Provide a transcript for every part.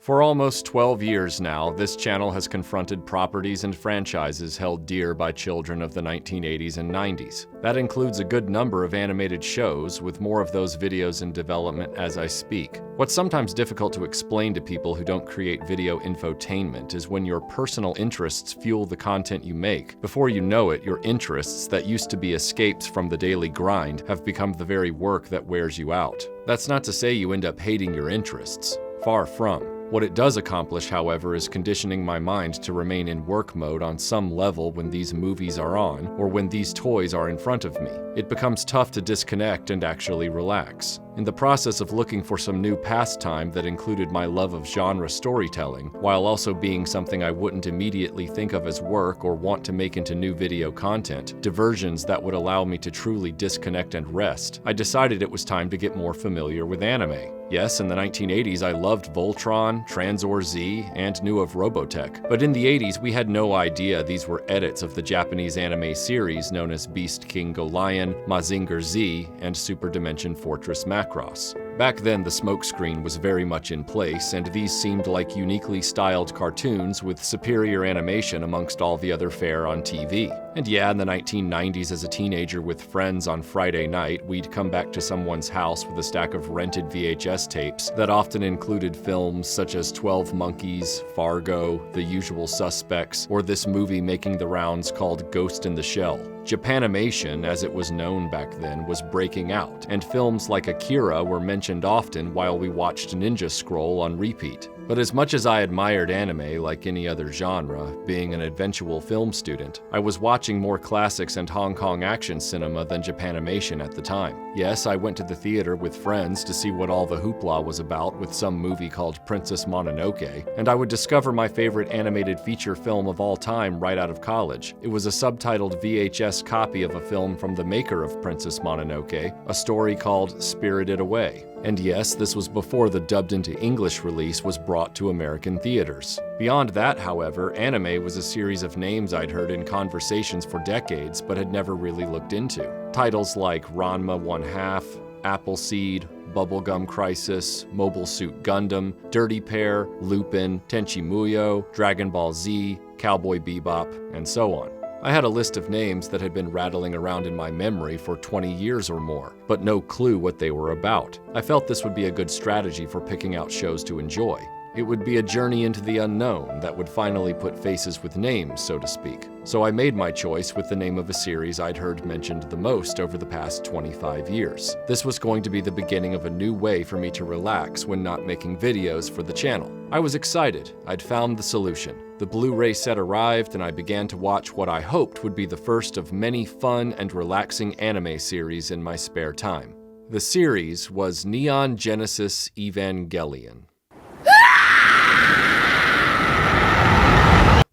For almost 12 years now, this channel has confronted properties and franchises held dear by children of the 1980s and 90s. That includes a good number of animated shows, with more of those videos in development as I speak. What's sometimes difficult to explain to people who don't create video infotainment is when your personal interests fuel the content you make. Before you know it, your interests that used to be escapes from the daily grind have become the very work that wears you out. That's not to say you end up hating your interests. Far from. What it does accomplish, however, is conditioning my mind to remain in work mode on some level when these movies are on, or when these toys are in front of me. It becomes tough to disconnect and actually relax. In the process of looking for some new pastime that included my love of genre storytelling, while also being something I wouldn't immediately think of as work or want to make into new video content, diversions that would allow me to truly disconnect and rest, I decided it was time to get more familiar with anime. Yes, in the 1980s I loved Voltron, Transor Z, and knew of Robotech, but in the 80s we had no idea these were edits of the Japanese anime series known as Beast King Go Lion, Mazinger Z, and Super Dimension Fortress Macross. Back then, the smokescreen was very much in place, and these seemed like uniquely styled cartoons with superior animation amongst all the other fare on TV. And yeah, in the 1990s as a teenager with friends on Friday night, we'd come back to someone's house with a stack of rented VHS tapes that often included films such as 12 Monkeys, Fargo, The Usual Suspects, or this movie making the rounds called Ghost in the Shell. Japanimation, as it was known back then, was breaking out, and films like Akira were mentioned often while we watched Ninja Scroll on repeat. But as much as I admired anime like any other genre, being an eventual film student, I was watching more classics and Hong Kong action cinema than Japanimation at the time. Yes, I went to the theater with friends to see what all the hoopla was about with some movie called Princess Mononoke, and I would discover my favorite animated feature film of all time right out of college. It was a subtitled VHS copy of a film from the maker of Princess Mononoke, a story called Spirited Away. And yes, this was before the dubbed into English release was brought to American theaters. Beyond that, however, anime was a series of names I'd heard in conversations for decades but had never really looked into. Titles like Ranma 1/2, Appleseed, Bubblegum Crisis, Mobile Suit Gundam, Dirty Pair, Lupin, Tenchi Muyo, Dragon Ball Z, Cowboy Bebop, and so on. I had a list of names that had been rattling around in my memory for 20 years or more, but no clue what they were about. I felt this would be a good strategy for picking out shows to enjoy. It would be a journey into the unknown that would finally put faces with names, so to speak. So I made my choice with the name of a series I'd heard mentioned the most over the past 25 years. This was going to be the beginning of a new way for me to relax when not making videos for the channel. I was excited. I'd found the solution. The Blu-ray set arrived, and I began to watch what I hoped would be the first of many fun and relaxing anime series in my spare time. The series was Neon Genesis Evangelion.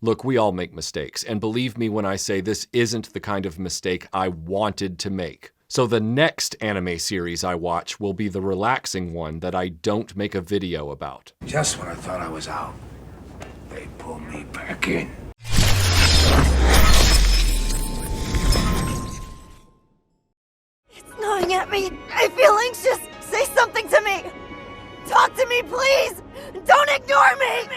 Look, we all make mistakes, and believe me when I say this isn't the kind of mistake I wanted to make. So the next anime series I watch will be the relaxing one that I don't make a video about. Just when I thought I was out, they pulled me back in. It's gnawing at me. I feel anxious. Say something to me. Talk to me, please. Don't ignore me.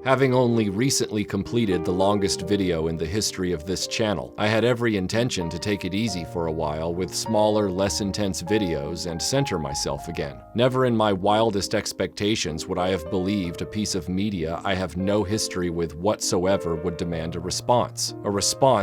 Having only recently completed the longest video in the history of this channel, I had every intention to take it easy for a while with smaller, less intense videos and center myself again. Never in my wildest expectations would I have believed a piece of media I have no history with whatsoever would demand a response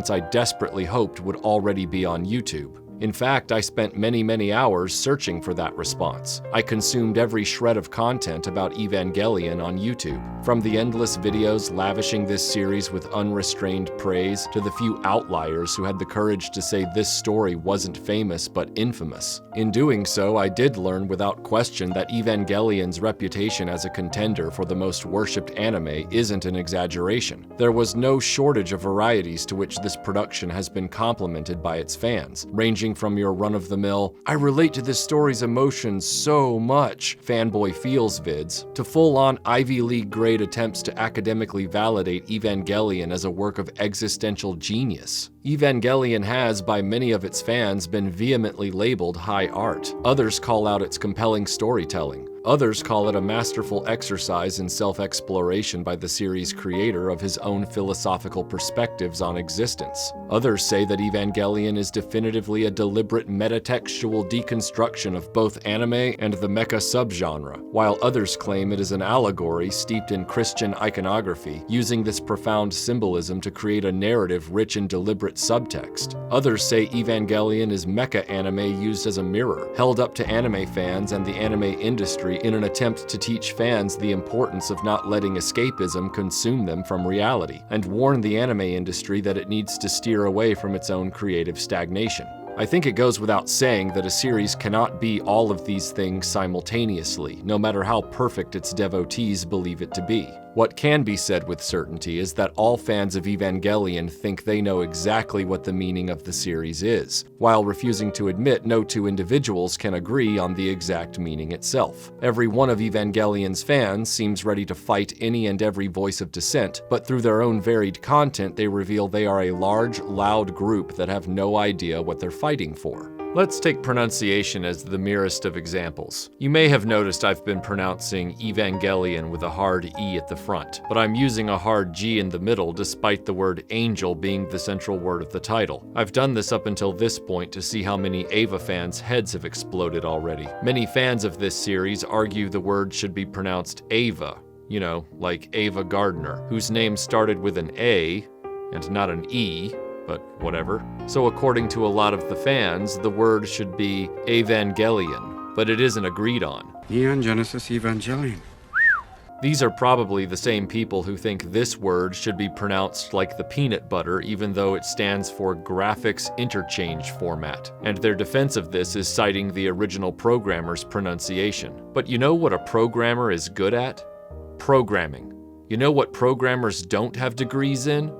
I desperately hoped would already be on YouTube. In fact, I spent many hours searching for that response. I consumed every shred of content about Evangelion on YouTube, from the endless videos lavishing this series with unrestrained praise to the few outliers who had the courage to say this story wasn't famous but infamous. In doing so, I did learn without question that Evangelion's reputation as a contender for the most worshipped anime isn't an exaggeration. There was no shortage of varieties to which this production has been complimented by its fans, ranging ranging from your run-of-the-mill, "I relate to this story's emotions so much," fanboy feels vids, to full-on Ivy League grade attempts to academically validate Evangelion as a work of existential genius. Evangelion has, by many of its fans, been vehemently labeled high art. Others call out its compelling storytelling. Others call it a masterful exercise in self-exploration by the series' creator of his own philosophical perspectives on existence. Others say that Evangelion is definitively a deliberate metatextual deconstruction of both anime and the mecha subgenre, while others claim it is an allegory steeped in Christian iconography, using this profound symbolism to create a narrative rich in deliberate subtext. Others say Evangelion is mecha anime used as a mirror, held up to anime fans and the anime industry in an attempt to teach fans the importance of not letting escapism consume them from reality, and warn the anime industry that it needs to steer away from its own creative stagnation. I think it goes without saying that a series cannot be all of these things simultaneously, no matter how perfect its devotees believe it to be. What can be said with certainty is that all fans of Evangelion think they know exactly what the meaning of the series is, while refusing to admit no two individuals can agree on the exact meaning itself. Every one of Evangelion's fans seems ready to fight any and every voice of dissent, but through their own varied content they reveal they are a large, loud group that have no idea what they're fighting for. Let's take pronunciation as the merest of examples. You may have noticed I've been pronouncing Evangelion with a hard E at the front, but I'm using a hard G in the middle despite the word angel being the central word of the title. I've done this up until this point to see how many Ava fans' heads have exploded already. Many fans of this series argue the word should be pronounced Ava, you know, like Ava Gardner, whose name started with an A and not an E, but whatever. So according to a lot of the fans, the word should be Evangelion, but it isn't agreed on. Neon Genesis Evangelion. These are probably the same people who think this word should be pronounced like the peanut butter even though it stands for Graphics Interchange Format, and their defense of this is citing the original programmer's pronunciation. But you know what a programmer is good at? Programming. You know what programmers don't have degrees in?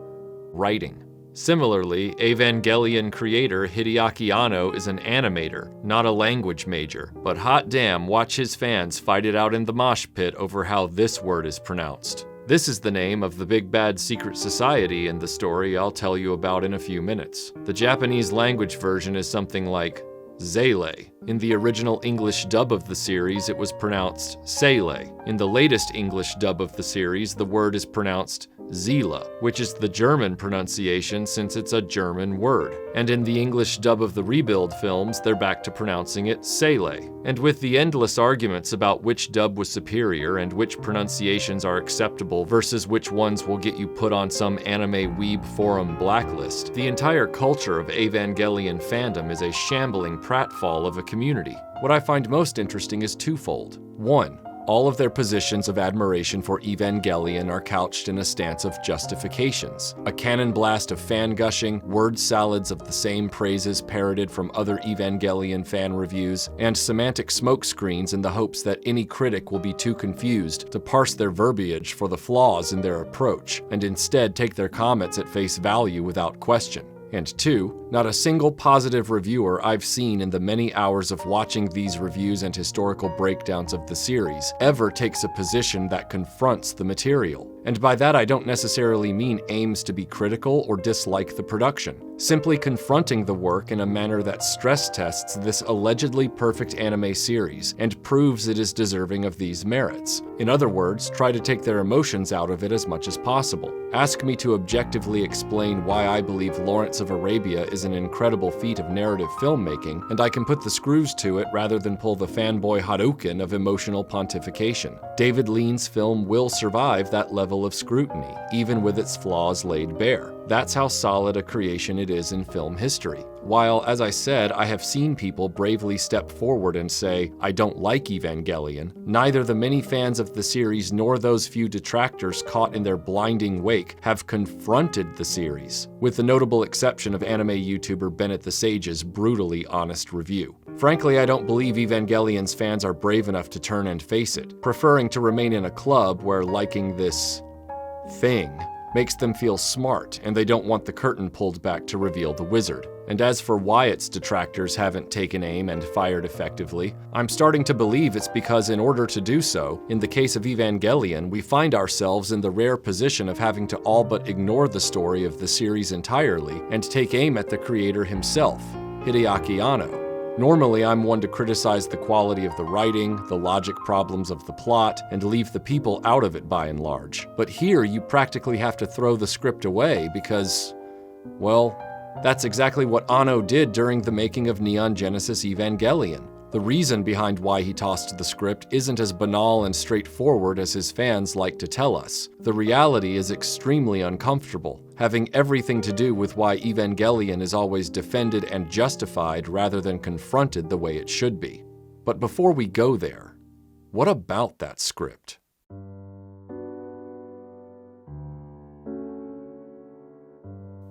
Writing. Similarly, Evangelion creator Hideaki Anno is an animator, not a language major, but hot damn, watch his fans fight it out in the mosh pit over how this word is pronounced. This is the name of the big bad secret society in the story I'll tell you about in a few minutes. The Japanese language version is something like Zele. In the original English dub of the series, it was pronounced Sele. In the latest English dub of the series, the word is pronounced Zila, which is the German pronunciation since it's a German word. And in the English dub of the Rebuild films, they're back to pronouncing it Sele. And with the endless arguments about which dub was superior and which pronunciations are acceptable versus which ones will get you put on some anime weeb forum blacklist, the entire culture of Evangelion fandom is a shambling pratfall of a community. What I find most interesting is twofold. One, all of their positions of admiration for Evangelion are couched in a stance of justifications. A cannon blast of fan gushing, word salads of the same praises parroted from other Evangelion fan reviews, and semantic smokescreens in the hopes that any critic will be too confused to parse their verbiage for the flaws in their approach, and instead take their comments at face value without question. And two, not a single positive reviewer I've seen in the many hours of watching these reviews and historical breakdowns of the series ever takes a position that confronts the material. And by that I don't necessarily mean aims to be critical or dislike the production, simply confronting the work in a manner that stress tests this allegedly perfect anime series and proves it is deserving of these merits. In other words, try to take their emotions out of it as much as possible. Ask me to objectively explain why I believe Lawrence of Arabia is an incredible feat of narrative filmmaking, and I can put the screws to it rather than pull the fanboy Hadouken of emotional pontification. David Lean's film will survive that level of scrutiny, even with its flaws laid bare. That's how solid a creation it is in film history. While, as I said, I have seen people bravely step forward and say, I don't like Evangelion, neither the many fans of the series nor those few detractors caught in their blinding wake have confronted the series, with the notable exception of anime YouTuber Bennett the Sage's brutally honest review. Frankly, I don't believe Evangelion's fans are brave enough to turn and face it, preferring to remain in a club where liking this thing makes them feel smart and they don't want the curtain pulled back to reveal the wizard. And as for why its detractors haven't taken aim and fired effectively, I'm starting to believe it's because in order to do so, in the case of Evangelion, we find ourselves in the rare position of having to all but ignore the story of the series entirely and take aim at the creator himself, Hideaki Anno. Normally, I'm one to criticize the quality of the writing, the logic problems of the plot, and leave the people out of it by and large. But here, you practically have to throw the script away because, well, that's exactly what Anno did during the making of Neon Genesis Evangelion. The reason behind why he tossed the script isn't as banal and straightforward as his fans like to tell us. The reality is extremely uncomfortable, having everything to do with why Evangelion is always defended and justified rather than confronted the way it should be. But before we go there, what about that script?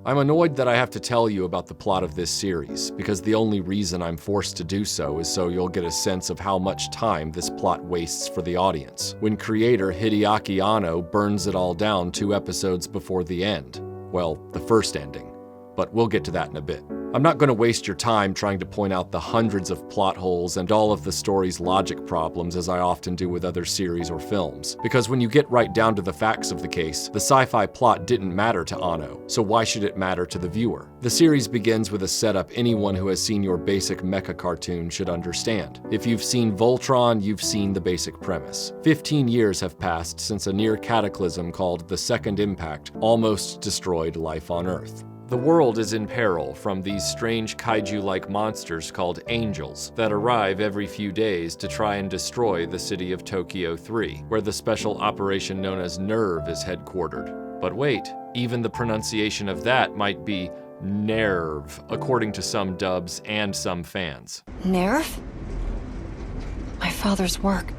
I'm annoyed that I have to tell you about the plot of this series, because the only reason I'm forced to do so is so you'll get a sense of how much time this plot wastes for the audience, when creator Hideaki Anno burns it all down 2 episodes before the end. Well, the first ending. But we'll get to that in a bit. I'm not going to waste your time trying to point out the hundreds of plot holes and all of the story's logic problems as I often do with other series or films, because when you get right down to the facts of the case, the sci-fi plot didn't matter to Anno, so why should it matter to the viewer? The series begins with a setup anyone who has seen your basic mecha cartoon should understand. If you've seen Voltron, you've seen the basic premise. 15 years have passed since a near cataclysm called the Second Impact almost destroyed life on Earth. The world is in peril from these strange kaiju-like monsters called angels that arrive every few days to try and destroy the city of Tokyo 3, where the special operation known as NERV is headquartered. But wait, even the pronunciation of that might be NERV, according to some dubs and some fans. NERV? My father's work.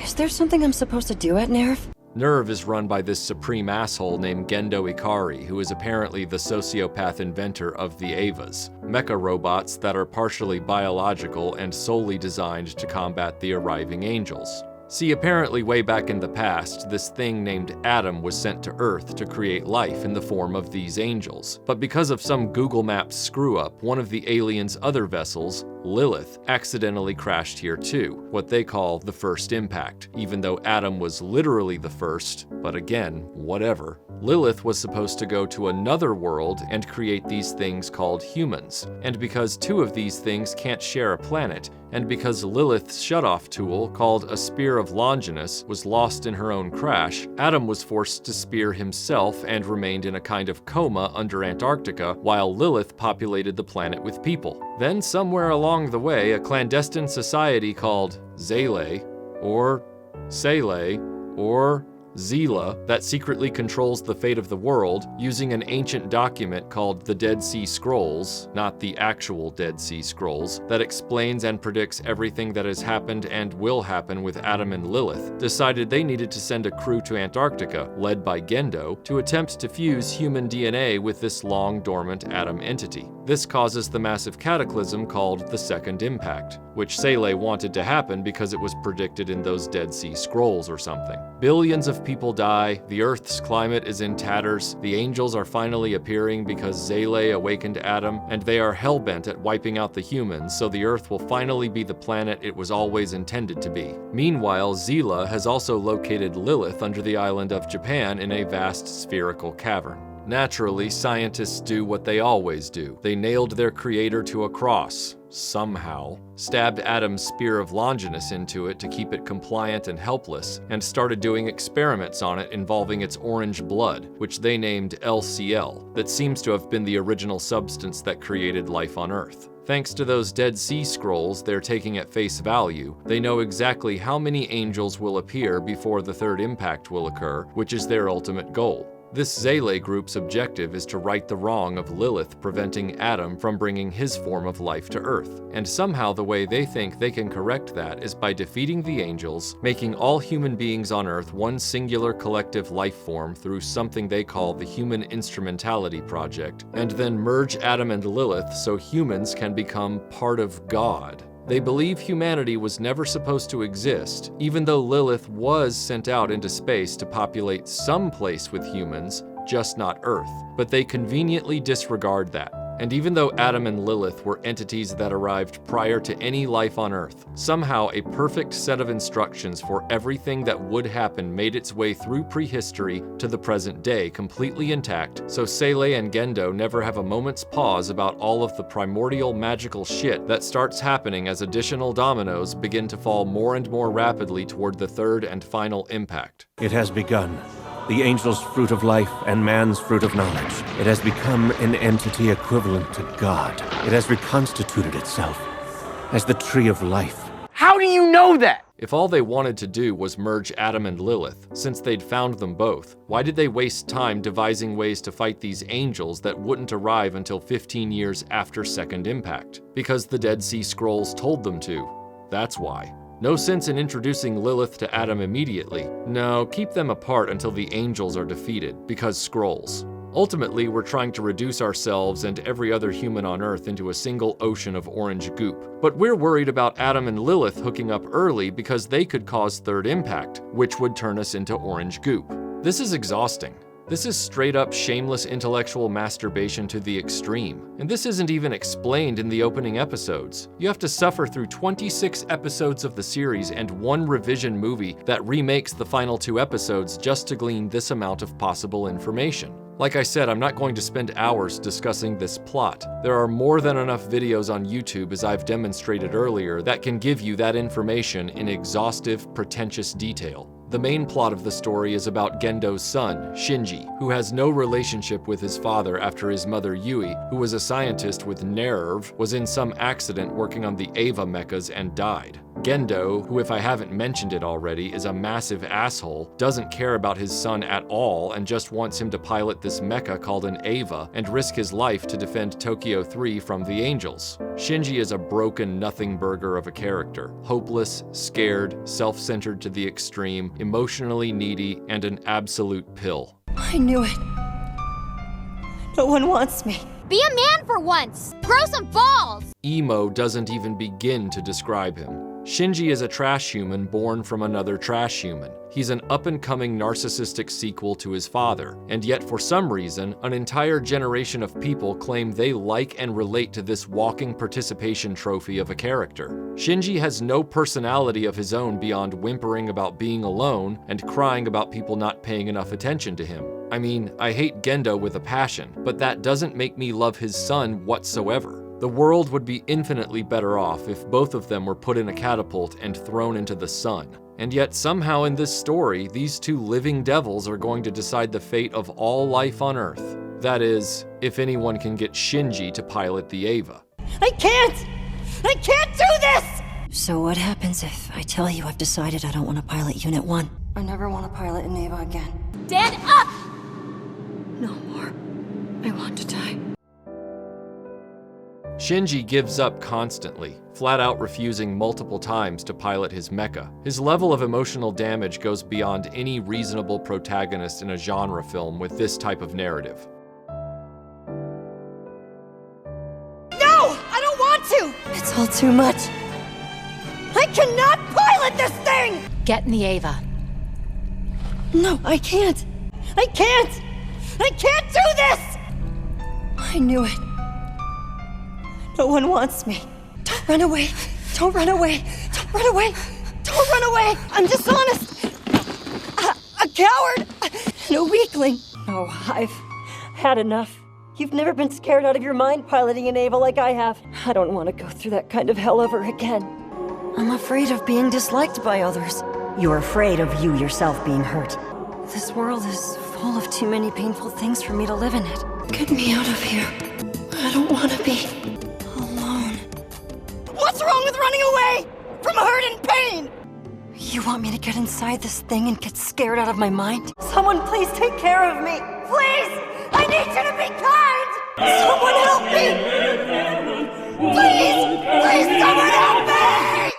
Is there something I'm supposed to do at NERV? NERV is run by this supreme asshole named Gendo Ikari, who is apparently the sociopath inventor of the Avas, mecha robots that are partially biological and solely designed to combat the arriving angels. See, apparently way back in the past, this thing named Adam was sent to Earth to create life in the form of these angels. But because of some Google Maps screw-up, one of the aliens' other vessels, Lilith, accidentally crashed here too, what they call the first impact, even though Adam was literally the first, but again, whatever. Lilith was supposed to go to another world and create these things called humans, and because 2 of these things can't share a planet, and because Lilith's shutoff tool, called a Spear of Longinus, was lost in her own crash, Adam was forced to spear himself and remained in a kind of coma under Antarctica while Lilith populated the planet with people. Then somewhere along the way, a clandestine society called Zele, or Sele, or Zila, that secretly controls the fate of the world, using an ancient document called the Dead Sea Scrolls, not the actual Dead Sea Scrolls, that explains and predicts everything that has happened and will happen with Adam and Lilith, decided they needed to send a crew to Antarctica, led by Gendo, to attempt to fuse human DNA with this long-dormant Adam entity. This causes the massive cataclysm called the Second Impact, which Sele wanted to happen because it was predicted in those Dead Sea Scrolls or something. Billions of people die, the Earth's climate is in tatters, the angels are finally appearing because Zele awakened Adam, and they are hellbent at wiping out the humans so the Earth will finally be the planet it was always intended to be. Meanwhile, Zila has also located Lilith under the island of Japan in a vast spherical cavern. Naturally, scientists do what they always do. They nailed their creator to a cross, somehow, stabbed Adam's Spear of Longinus into it to keep it compliant and helpless, and started doing experiments on it involving its orange blood, which they named LCL, that seems to have been the original substance that created life on Earth. Thanks to those Dead Sea Scrolls they're taking at face value, they know exactly how many angels will appear before the third impact will occur, which is their ultimate goal. This Zele group's objective is to right the wrong of Lilith preventing Adam from bringing his form of life to Earth, and somehow the way they think they can correct that is by defeating the angels, making all human beings on Earth one singular collective life form through something they call the Human Instrumentality Project, and then merge Adam and Lilith so humans can become part of God. They believe humanity was never supposed to exist, even though Lilith was sent out into space to populate some place with humans, just not Earth. But they conveniently disregard that. And even though Adam and Lilith were entities that arrived prior to any life on Earth, somehow a perfect set of instructions for everything that would happen made its way through prehistory to the present day completely intact, so Seele and Gendo never have a moment's pause about all of the primordial magical shit that starts happening as additional dominoes begin to fall more and more rapidly toward the third and final impact. It has begun. The angel's fruit of life and man's fruit of knowledge. It has become an entity equivalent to God. It has reconstituted itself as the tree of life. How do you know that? If all they wanted to do was merge Adam and Lilith, since they'd found them both, why did they waste time devising ways to fight these angels that wouldn't arrive until 15 years after Second Impact? Because the Dead Sea Scrolls told them to. That's why. No sense in introducing Lilith to Adam immediately. No, keep them apart until the angels are defeated, because scrolls. Ultimately, we're trying to reduce ourselves and every other human on Earth into a single ocean of orange goop. But we're worried about Adam and Lilith hooking up early because they could cause third impact, which would turn us into orange goop. This is exhausting. This is straight up shameless intellectual masturbation to the extreme. And this isn't even explained in the opening episodes. You have to suffer through 26 episodes of the series and one revision movie that remakes the final 2 episodes just to glean this amount of possible information. Like I said, I'm not going to spend hours discussing this plot. There are more than enough videos on YouTube, as I've demonstrated earlier, that can give you that information in exhaustive, pretentious detail. The main plot of the story is about Gendo's son, Shinji, who has no relationship with his father after his mother Yui, who was a scientist with nerve, was in some accident working on the Eva mechas and died. Gendo, who if I haven't mentioned it already, is a massive asshole, doesn't care about his son at all and just wants him to pilot this mecha called an Eva and risk his life to defend Tokyo 3 from the angels. Shinji is a broken nothing burger of a character, hopeless, scared, self-centered to the extreme, emotionally needy, and an absolute pill. I knew it. No one wants me. Be a man for once! Grow some balls! Emo doesn't even begin to describe him. Shinji is a trash human born from another trash human. He's an up-and-coming narcissistic sequel to his father, and yet for some reason, an entire generation of people claim they like and relate to this walking participation trophy of a character. Shinji has no personality of his own beyond whimpering about being alone and crying about people not paying enough attention to him. I mean, I hate Gendo with a passion, but that doesn't make me love his son whatsoever. The world would be infinitely better off if both of them were put in a catapult and thrown into the sun. And yet somehow in this story, these two living devils are going to decide the fate of all life on Earth. That is, if anyone can get Shinji to pilot the Eva. I can't! I can't do this! So what happens if I tell you I've decided I don't want to pilot Unit 1? I never want to pilot an Eva again. Stand up! No more. I want to die. Shinji gives up constantly, flat out refusing multiple times to pilot his mecha. His level of emotional damage goes beyond any reasonable protagonist in a genre film with this type of narrative. No! I don't want to! It's all too much. I cannot pilot this thing! Get in the Eva. No, I can't. I can't! I can't do this! I knew it. No one wants me. Don't run away. Don't run away. Don't run away. Don't run away. I'm dishonest. A coward. And a weakling. Oh, I've had enough. You've never been scared out of your mind piloting an Eva like I have. I don't want to go through that kind of hell ever again. I'm afraid of being disliked by others. You're afraid of you yourself being hurt. This world is full of too many painful things for me to live in it. Get me out of here. I don't want to be alone. What's wrong with running away from hurt and pain? You want me to get inside this thing and get scared out of my mind? Someone please take care of me. Please! I need you to be kind! Someone help me! Please! Please, someone help me!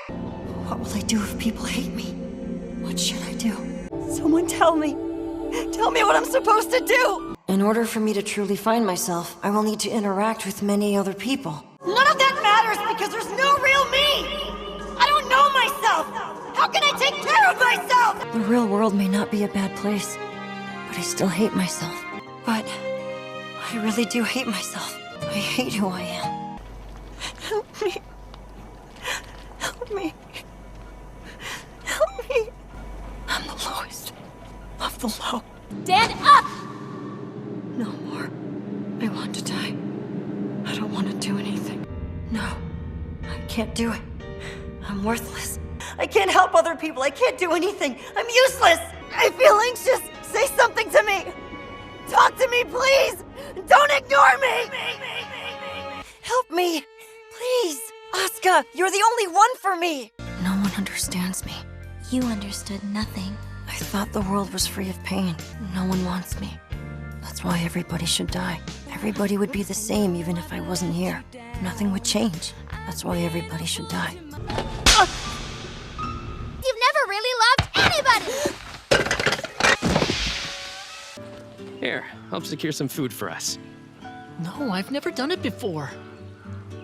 What will I do if people hate me? What should I do? Someone tell me. Tell me what I'm supposed to do! In order for me to truly find myself, I will need to interact with many other people. None of that matters because there's no real me! I don't know myself! How can I take care of myself? The real world may not be a bad place, but I still hate myself. But I really do hate myself. I hate who I am. Help me. Help me. Help me. I'm the lowest of the low. Stand up! No more. I want to die. I don't want to do anything. No. I can't do it. I'm worthless. I can't help other people. I can't do anything. I'm useless. I feel anxious. Say something to me. Talk to me, please. Don't ignore me. Help me. Please. Asuka, you're the only one for me. No one understands me. You understood nothing. I thought the world was free of pain. No one wants me. That's why everybody should die. Everybody would be the same even if I wasn't here. Nothing would change. That's why everybody should die. You've never really loved anybody! Here, help secure some food for us. No, I've never done it before.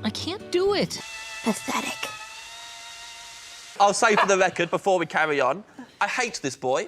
I can't do it. Pathetic. I'll say for the record, before we carry on, I hate this boy.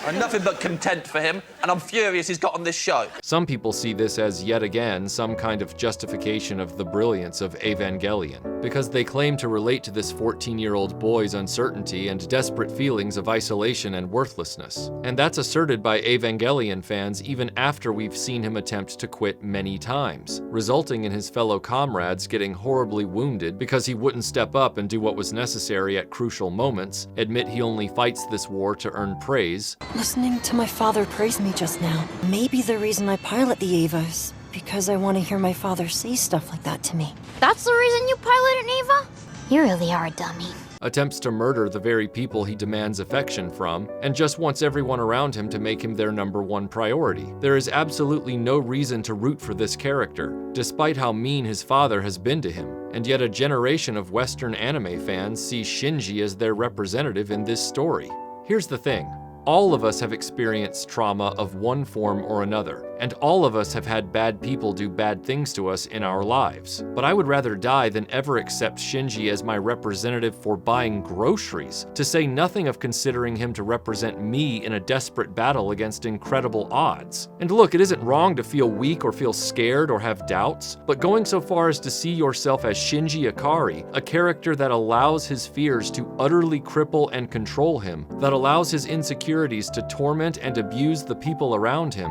I'm nothing but content for him, and I'm furious he's got on this show. Some people see this as, yet again, some kind of justification of the brilliance of Evangelion, because they claim to relate to this 14-year-old boy's uncertainty and desperate feelings of isolation and worthlessness. And that's asserted by Evangelion fans even after we've seen him attempt to quit many times, resulting in his fellow comrades getting horribly wounded because he wouldn't step up and do what was necessary at crucial moments, admit he only fights this war to earn praise. Listening to my father praise me just now, maybe the reason I pilot the Eva is because I want to hear my father say stuff like that to me. That's the reason you pilot an Eva? You really are a dummy. Attempts to murder the very people he demands affection from, and just wants everyone around him to make him their #1 priority. There is absolutely no reason to root for this character, despite how mean his father has been to him, and yet a generation of Western anime fans see Shinji as their representative in this story. Here's the thing. All of us have experienced trauma of one form or another, and all of us have had bad people do bad things to us in our lives. But I would rather die than ever accept Shinji as my representative for buying groceries, to say nothing of considering him to represent me in a desperate battle against incredible odds. And look, it isn't wrong to feel weak or feel scared or have doubts, but going so far as to see yourself as Shinji Ikari, a character that allows his fears to utterly cripple and control him, that allows his insecurities to torment and abuse the people around him,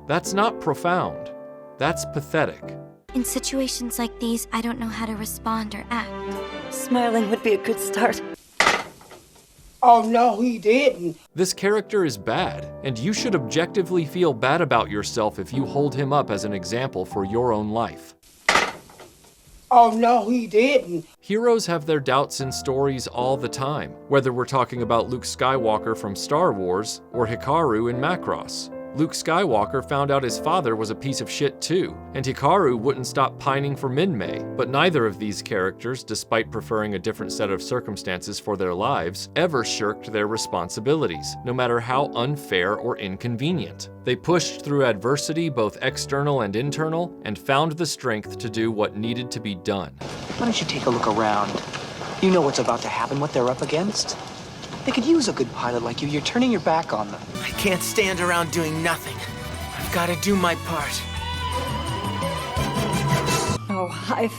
that's not profound. That's pathetic. In situations like these, I don't know how to respond or act. Smiling would be a good start. Oh, no, he didn't. This character is bad, and you should objectively feel bad about yourself if you hold him up as an example for your own life. Oh, no, he didn't. Heroes have their doubts in stories all the time, whether we're talking about Luke Skywalker from Star Wars or Hikaru in Macross. Luke Skywalker found out his father was a piece of shit too, and Hikaru wouldn't stop pining for Min-Mei, but neither of these characters, despite preferring a different set of circumstances for their lives, ever shirked their responsibilities, no matter how unfair or inconvenient. They pushed through adversity, both external and internal, and found the strength to do what needed to be done. Why don't you take a look around? You know what's about to happen, what they're up against. They could use a good pilot like you. You're turning your back on them. I can't stand around doing nothing. I've got to do my part. Oh, I've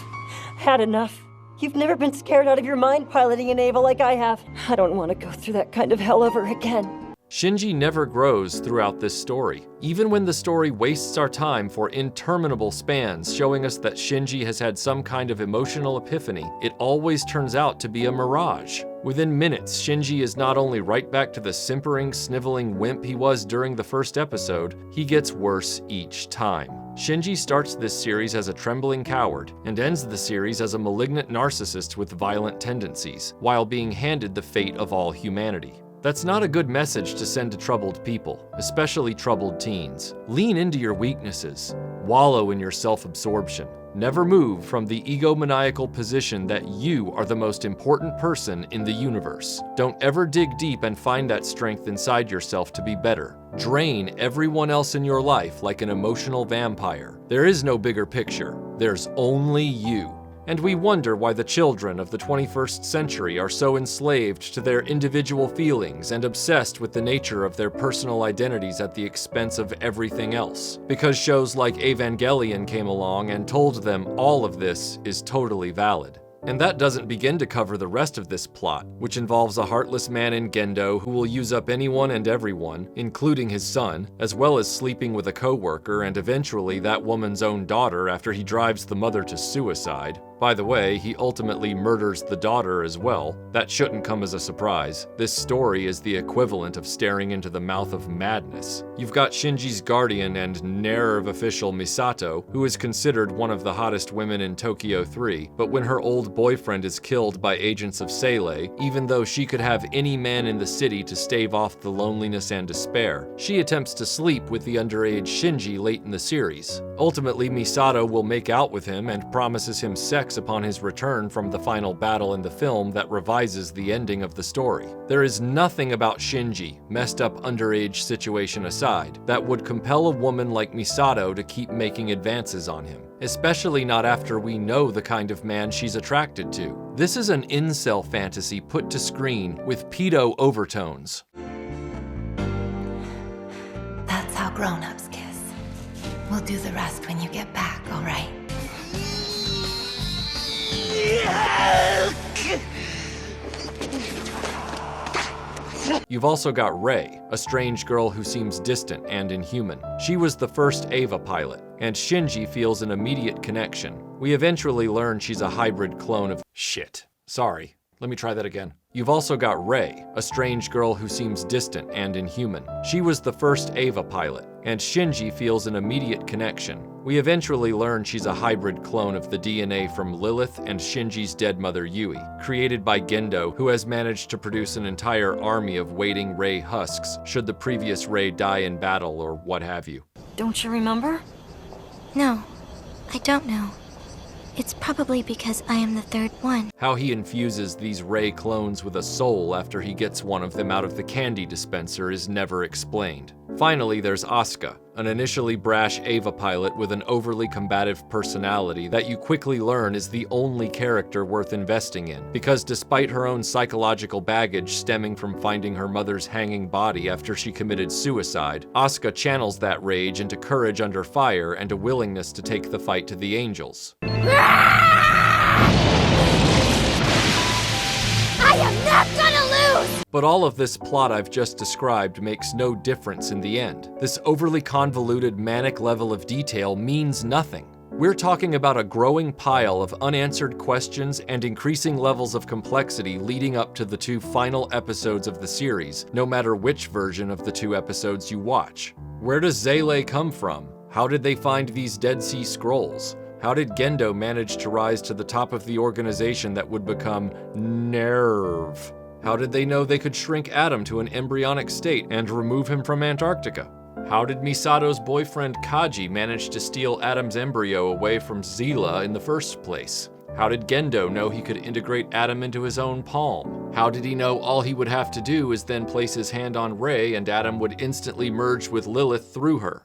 had enough. You've never been scared out of your mind piloting an Eva like I have. I don't want to go through that kind of hell over again. Shinji never grows throughout this story. Even when the story wastes our time for interminable spans showing us that Shinji has had some kind of emotional epiphany, it always turns out to be a mirage. Within minutes, Shinji is not only right back to the simpering, sniveling wimp he was during the first episode, he gets worse each time. Shinji starts this series as a trembling coward and ends the series as a malignant narcissist with violent tendencies, while being handed the fate of all humanity. That's not a good message to send to troubled people, especially troubled teens. Lean into your weaknesses. Wallow in your self-absorption. Never move from the egomaniacal position that you are the most important person in the universe. Don't ever dig deep and find that strength inside yourself to be better. Drain everyone else in your life like an emotional vampire. There is no bigger picture. There's only you. And we wonder why the children of the 21st century are so enslaved to their individual feelings and obsessed with the nature of their personal identities at the expense of everything else. Because shows like Evangelion came along and told them all of this is totally valid. And that doesn't begin to cover the rest of this plot, which involves a heartless man in Gendo who will use up anyone and everyone, including his son, as well as sleeping with a co-worker and eventually that woman's own daughter after he drives the mother to suicide. By the way, he ultimately murders the daughter as well. That shouldn't come as a surprise. This story is the equivalent of staring into the mouth of madness. You've got Shinji's guardian and nerve official Misato, who is considered one of the hottest women in Tokyo 3, but when her old boyfriend is killed by agents of Seilei, even though she could have any man in the city to stave off the loneliness and despair, she attempts to sleep with the underage Shinji late in the series. Ultimately, Misato will make out with him and promises him sex upon his return from the final battle in the film that revises the ending of the story. There is nothing about Shinji, messed up underage situation aside, that would compel a woman like Misato to keep making advances on him, especially not after we know the kind of man she's attracted to. This is an incel fantasy put to screen with pedo overtones. That's how grown-ups kiss. We'll do the rest when you get back, all right? You've also got Rei, a strange girl who seems distant and inhuman. She was the first Eva pilot, and Shinji feels an immediate connection. We eventually learn she's a hybrid clone of shit. Sorry, let me try that again. You've also got Rei, a strange girl who seems distant and inhuman. She was the first Eva pilot, and Shinji feels an immediate connection. We eventually learn she's a hybrid clone of the DNA from Lilith and Shinji's dead mother Yui, created by Gendo, who has managed to produce an entire army of waiting Rei husks should the previous Rei die in battle or what have you. Don't you remember? No, I don't know. It's probably because I am the third one. How he infuses these Rei clones with a soul after he gets one of them out of the candy dispenser is never explained. Finally, there's Asuka, an initially brash Eva pilot with an overly combative personality that you quickly learn is the only character worth investing in, because despite her own psychological baggage stemming from finding her mother's hanging body after she committed suicide, Asuka channels that rage into courage under fire and a willingness to take the fight to the angels. I am not gonna lose! But all of this plot I've just described makes no difference in the end. This overly convoluted, manic level of detail means nothing. We're talking about a growing pile of unanswered questions and increasing levels of complexity leading up to the two final episodes of the series, no matter which version of the two episodes you watch. Where does Seilei come from? How did they find these Dead Sea Scrolls? How did Gendo manage to rise to the top of the organization that would become Nerve? How did they know they could shrink Adam to an embryonic state and remove him from Antarctica? How did Misato's boyfriend Kaji manage to steal Adam's embryo away from Zila in the first place? How did Gendo know he could integrate Adam into his own palm? How did he know all he would have to do is then place his hand on Rei and Adam would instantly merge with Lilith through her?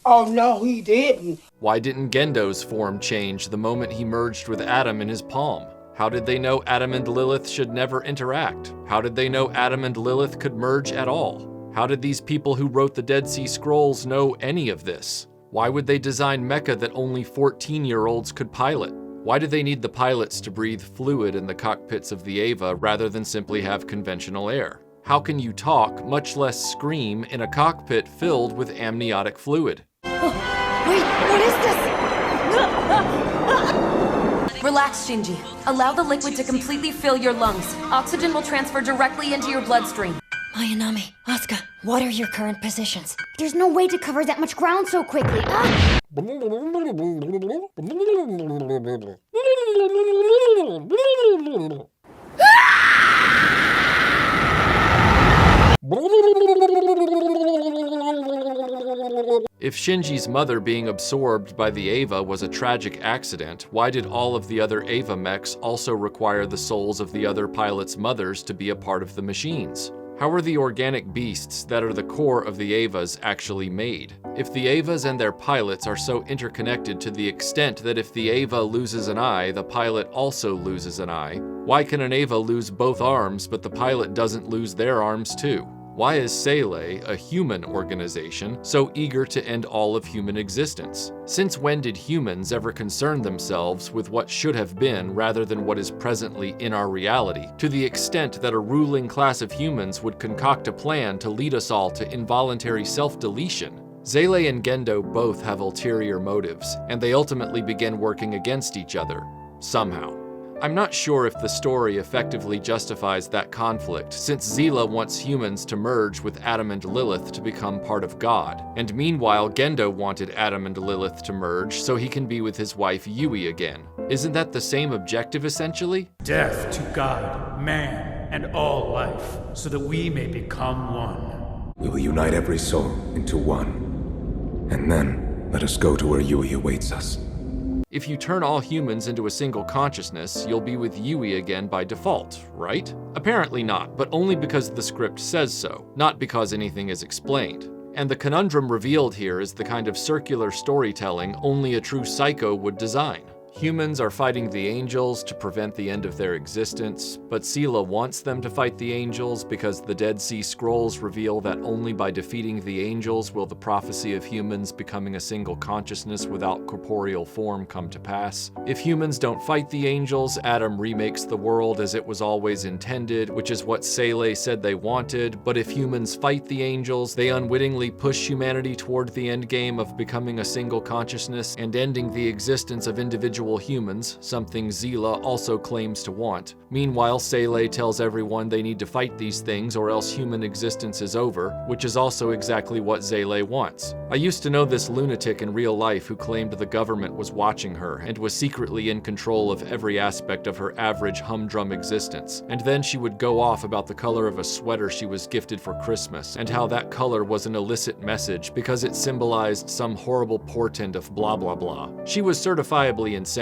Oh, no, he didn't. Why didn't Gendo's form change the moment he merged with Adam in his palm? How did they know Adam and Lilith should never interact? How did they know Adam and Lilith could merge at all? How did these people who wrote the Dead Sea Scrolls know any of this? Why would they design mecha that only 14-year-olds could pilot? Why do they need the pilots to breathe fluid in the cockpits of the Eva rather than simply have conventional air? How can you talk, much less scream, in a cockpit filled with amniotic fluid? Wait, what is this? Relax, Shinji. Allow the liquid to completely fill your lungs. Oxygen will transfer directly into your bloodstream. Mayanami, Asuka, what are your current positions? There's no way to cover that much ground so quickly. If Shinji's mother being absorbed by the Eva was a tragic accident, why did all of the other Eva mechs also require the souls of the other pilots' mothers to be a part of the machines? How are the organic beasts that are the core of the Evas actually made? If the Evas and their pilots are so interconnected to the extent that if the Eva loses an eye, the pilot also loses an eye, why can an Eva lose both arms but the pilot doesn't lose their arms too? Why is Sele, a human organization, so eager to end all of human existence? Since when did humans ever concern themselves with what should have been rather than what is presently in our reality, to the extent that a ruling class of humans would concoct a plan to lead us all to involuntary self-deletion? Zele and Gendo both have ulterior motives, and they ultimately begin working against each other, somehow. I'm not sure if the story effectively justifies that conflict, since Zila wants humans to merge with Adam and Lilith to become part of God, and meanwhile Gendo wanted Adam and Lilith to merge so he can be with his wife Yui again. Isn't that the same objective essentially? Death to God, man, and all life, so that we may become one. We will unite every soul into one. And then, let us go to where Yui awaits us. If you turn all humans into a single consciousness, you'll be with Yui again by default, right? Apparently not, but only because the script says so, not because anything is explained. And the conundrum revealed here is the kind of circular storytelling only a true psycho would design. Humans are fighting the angels to prevent the end of their existence, but Sela wants them to fight the angels because the Dead Sea Scrolls reveal that only by defeating the angels will the prophecy of humans becoming a single consciousness without corporeal form come to pass. If humans don't fight the angels, Adam remakes the world as it was always intended, which is what Sele said they wanted, but if humans fight the angels, they unwittingly push humanity toward the endgame of becoming a single consciousness and ending the existence of individual humans, something Zila also claims to want. Meanwhile, Sele tells everyone they need to fight these things or else human existence is over, which is also exactly what Zele wants. I used to know this lunatic in real life who claimed the government was watching her and was secretly in control of every aspect of her average humdrum existence, and then she would go off about the color of a sweater she was gifted for Christmas and how that color was an illicit message because it symbolized some horrible portent of blah blah blah. She was certifiably insane.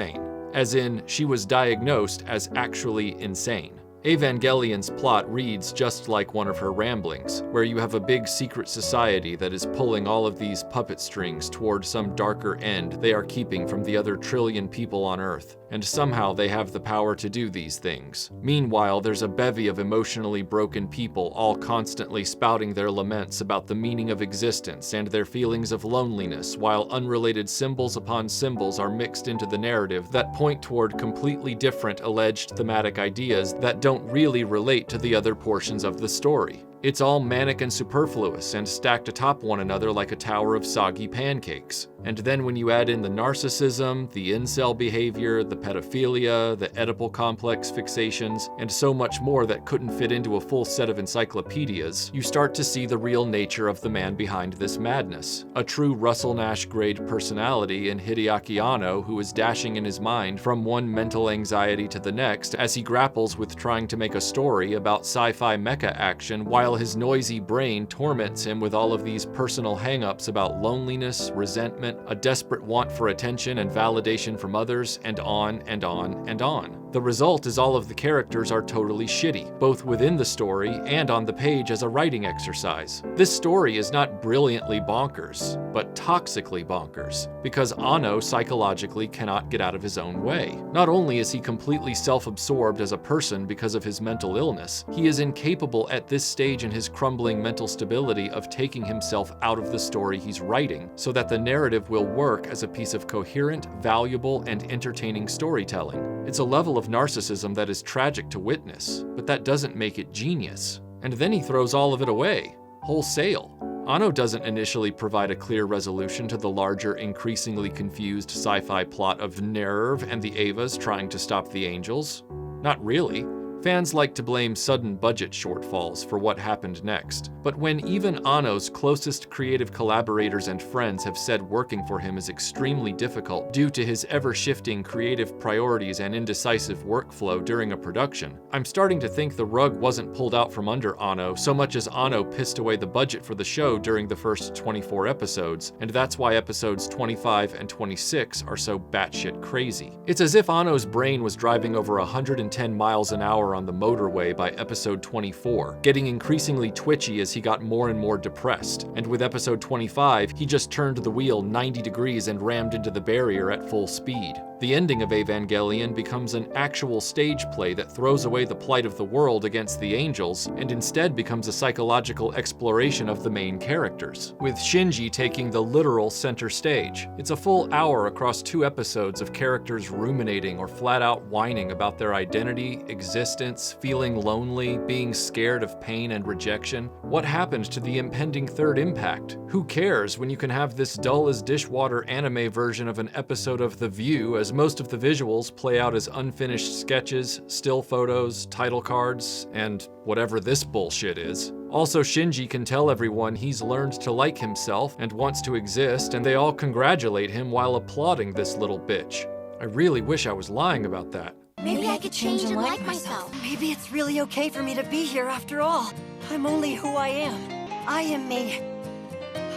As in, she was diagnosed as actually insane. Evangelion's plot reads just like one of her ramblings, where you have a big secret society that is pulling all of these puppet strings toward some darker end they are keeping from the other trillion people on Earth, and somehow they have the power to do these things. Meanwhile, there's a bevy of emotionally broken people all constantly spouting their laments about the meaning of existence and their feelings of loneliness, while unrelated symbols upon symbols are mixed into the narrative that point toward completely different alleged thematic ideas that don't really relate to the other portions of the story. It's all manic and superfluous and stacked atop one another like a tower of soggy pancakes. And then when you add in the narcissism, the incel behavior, the pedophilia, the Oedipal complex fixations, and so much more that couldn't fit into a full set of encyclopedias, you start to see the real nature of the man behind this madness. A true Russell Nash grade personality in Hideaki Anno who is dashing in his mind from one mental anxiety to the next as he grapples with trying to make a story about sci-fi mecha action while his noisy brain torments him with all of these personal hang-ups about loneliness, resentment, a desperate want for attention and validation from others, and on and on and on. The result is all of the characters are totally shitty, both within the story and on the page as a writing exercise. This story is not brilliantly bonkers, but toxically bonkers, because Anno psychologically cannot get out of his own way. Not only is he completely self-absorbed as a person because of his mental illness, he is incapable at this stage in his crumbling mental stability of taking himself out of the story he's writing so that the narrative will work as a piece of coherent, valuable, and entertaining storytelling. It's a level of narcissism that is tragic to witness, but that doesn't make it genius. And then he throws all of it away, wholesale. Anno doesn't initially provide a clear resolution to the larger, increasingly confused sci-fi plot of Nerve and the Evas trying to stop the angels. Not really. Fans like to blame sudden budget shortfalls for what happened next, but when even Anno's closest creative collaborators and friends have said working for him is extremely difficult due to his ever-shifting creative priorities and indecisive workflow during a production, I'm starting to think the rug wasn't pulled out from under Anno so much as Anno pissed away the budget for the show during the first 24 episodes, and that's why episodes 25 and 26 are so batshit crazy. It's as if Anno's brain was driving over 110 miles an hour on the motorway by episode 24, getting increasingly twitchy as he got more and more depressed. And with episode 25, he just turned the wheel 90 degrees and rammed into the barrier at full speed. The ending of Evangelion becomes an actual stage play that throws away the plight of the world against the angels and instead becomes a psychological exploration of the main characters, with Shinji taking the literal center stage. It's a full hour across 2 episodes of characters ruminating or flat out whining about their identity, existence, feeling lonely, being scared of pain and rejection. What happened to the impending third impact? Who cares when you can have this dull as dishwater anime version of an episode of The View, as most of the visuals play out as unfinished sketches, still photos, title cards, and whatever this bullshit is. Also, Shinji can tell everyone he's learned to like himself and wants to exist, and they all congratulate him while applauding this little bitch. I really wish I was lying about that. Maybe I could change and like myself. Maybe it's really okay for me to be here after all. I'm only who I am. I am me.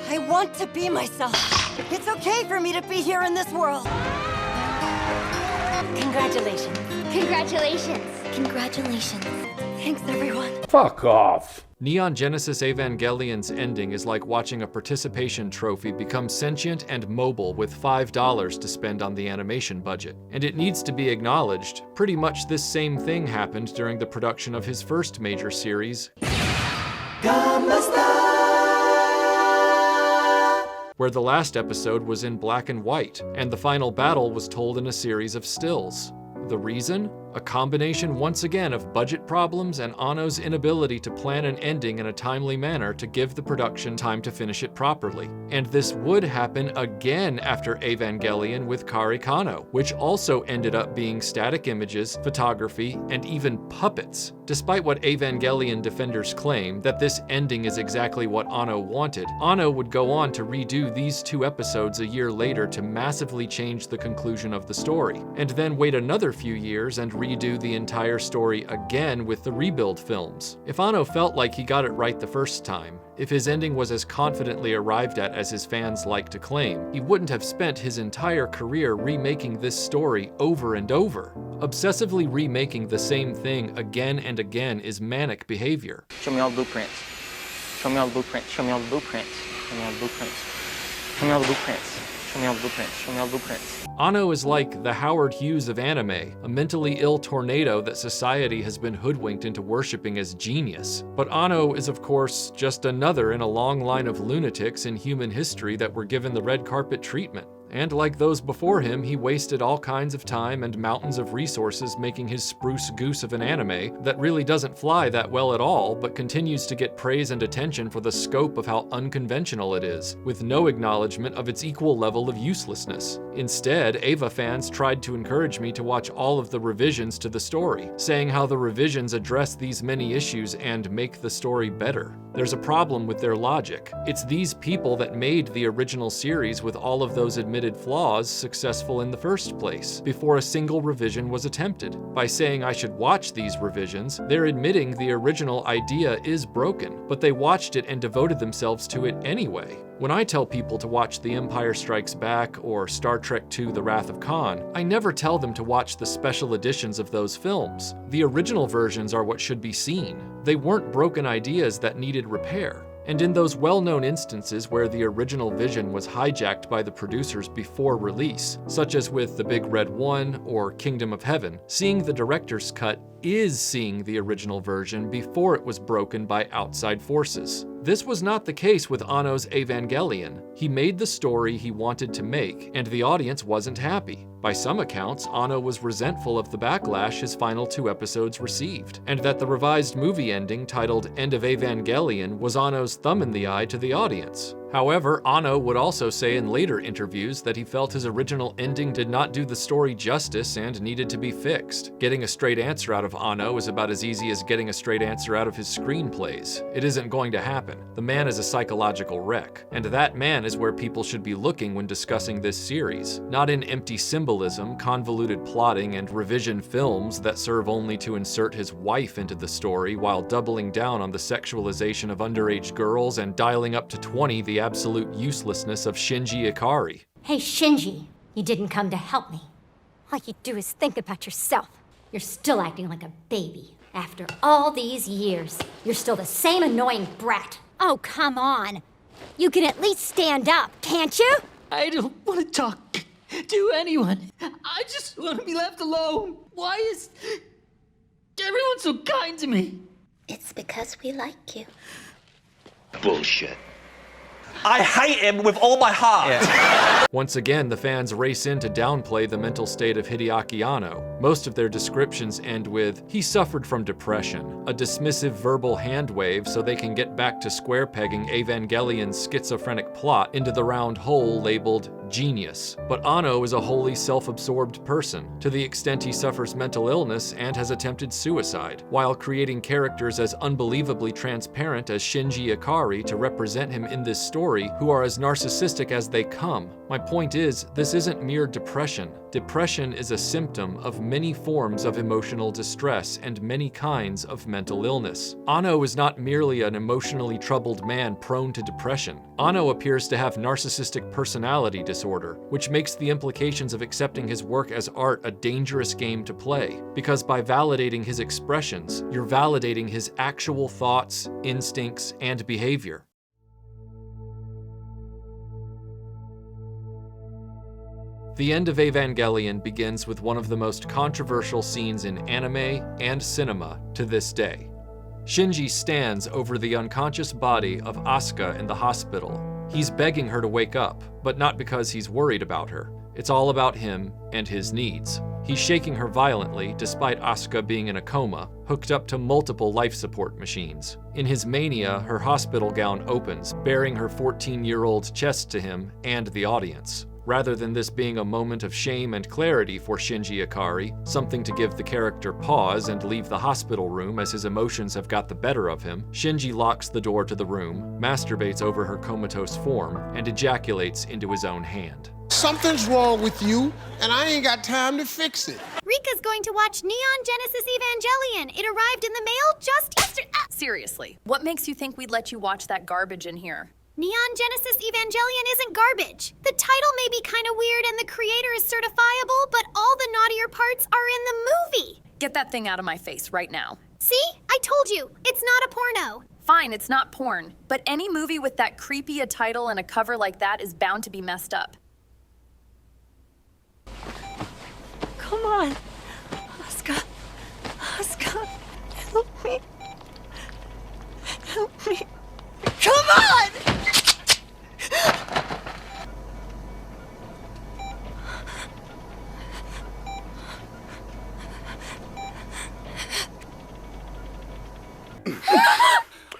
I want to be myself. It's okay for me to be here in this world. Congratulations. Congratulations. Congratulations. Thanks, everyone. Fuck off. Neon Genesis Evangelion's ending is like watching a participation trophy become sentient and mobile with $5 to spend on the animation budget. And it needs to be acknowledged, pretty much this same thing happened during the production of his first major series, where the last episode was in black and white, and the final battle was told in a series of stills. The reason? A combination once again of budget problems and Anno's inability to plan an ending in a timely manner to give the production time to finish it properly. And this would happen again after Evangelion with Kari Kano, which also ended up being static images, photography, and even puppets. Despite what Evangelion defenders claim, that this ending is exactly what Anno wanted, Anno would go on to redo these 2 episodes a year later to massively change the conclusion of the story, and then wait another few years and redo the entire story again with the rebuild films. If Anno felt like he got it right the first time, if his ending was as confidently arrived at as his fans like to claim, he wouldn't have spent his entire career remaking this story over and over. Obsessively remaking the same thing again and again is manic behavior. Show me all the blueprints. Show me all the blueprints. Show me all the blueprints. Show me all the blueprints. Show me all the blueprints. Show me all the blueprints. Show me all the blueprints. Anno is like the Howard Hughes of anime, a mentally ill tornado that society has been hoodwinked into worshipping as genius. But Anno is of course just another in a long line of lunatics in human history that were given the red carpet treatment. And like those before him, he wasted all kinds of time and mountains of resources making his spruce goose of an anime that really doesn't fly that well at all, but continues to get praise and attention for the scope of how unconventional it is, with no acknowledgement of its equal level of uselessness. Instead, Eva fans tried to encourage me to watch all of the revisions to the story, saying how the revisions address these many issues and make the story better. There's a problem with their logic. It's these people that made the original series with all of those admitted flaws successful in the first place, before a single revision was attempted. By saying I should watch these revisions, they're admitting the original idea is broken, but they watched it and devoted themselves to it anyway. When I tell people to watch The Empire Strikes Back or Star Trek II: The Wrath of Khan, I never tell them to watch the special editions of those films. The original versions are what should be seen. They weren't broken ideas that needed repair. And in those well-known instances where the original vision was hijacked by the producers before release, such as with The Big Red One or Kingdom of Heaven, seeing the director's cut is seeing the original version before it was broken by outside forces. This was not the case with Anno's Evangelion. He made the story he wanted to make, and the audience wasn't happy. By some accounts, Anno was resentful of the backlash his final 2 episodes received, and that the revised movie ending titled End of Evangelion was Anno's thumb in the eye to the audience. However, Anno would also say in later interviews that he felt his original ending did not do the story justice and needed to be fixed. Getting a straight answer out of Anno is about as easy as getting a straight answer out of his screenplays. It isn't going to happen. The man is a psychological wreck, and that man is where people should be looking when discussing this series, not in empty symbolism, convoluted plotting, and revision films that serve only to insert his wife into the story while doubling down on the sexualization of underage girls and dialing up to 20 the absolute uselessness of Shinji Ikari. Hey, Shinji, you didn't come to help me. All you do is think about yourself. You're still acting like a baby. After all these years, you're still the same annoying brat. Oh, come on. You can at least stand up, can't you? I don't want to talk to anyone. I just want to be left alone. Why is everyone so kind to me? It's because we like you. Bullshit. I hate him with all my heart. Once again, the fans race in to downplay the mental state of Hideaki Anno. Most of their descriptions end with, "He suffered from depression," a dismissive verbal hand wave so they can get back to square pegging Evangelion's schizophrenic plot into the round hole labeled genius. But Anno is a wholly self-absorbed person, to the extent he suffers mental illness and has attempted suicide, while creating characters as unbelievably transparent as Shinji Ikari to represent him in this story, who are as narcissistic as they come. My point is, this isn't mere depression. Depression is a symptom of many forms of emotional distress and many kinds of mental illness. Anno is not merely an emotionally troubled man prone to depression. Anno appears to have narcissistic personality disorder, which makes the implications of accepting his work as art a dangerous game to play, because by validating his expressions, you're validating his actual thoughts, instincts, and behavior. The end of Evangelion begins with one of the most controversial scenes in anime and cinema to this day. Shinji stands over the unconscious body of Asuka in the hospital. He's begging her to wake up, but not because he's worried about her. It's all about him and his needs. He's shaking her violently, despite Asuka being in a coma, hooked up to multiple life support machines. In his mania, her hospital gown opens, baring her 14-year-old chest to him and the audience. Rather than this being a moment of shame and clarity for Shinji Ikari, something to give the character pause and leave the hospital room as his emotions have got the better of him, Shinji locks the door to the room, masturbates over her comatose form, and ejaculates into his own hand. Something's wrong with you, and I ain't got time to fix it. Rika's going to watch Neon Genesis Evangelion. It arrived in the mail just yesterday. Seriously, what makes you think we'd let you watch that garbage in here? Neon Genesis Evangelion isn't garbage. The title may be kind of weird and the creator is certifiable, but all the naughtier parts are in the movie. Get that thing out of my face right now. See? I told you, it's not a porno. Fine, it's not porn, but any movie with that creepy a title and a cover like that is bound to be messed up. Come on. Asuka. Asuka. Help me. Help me. Come on!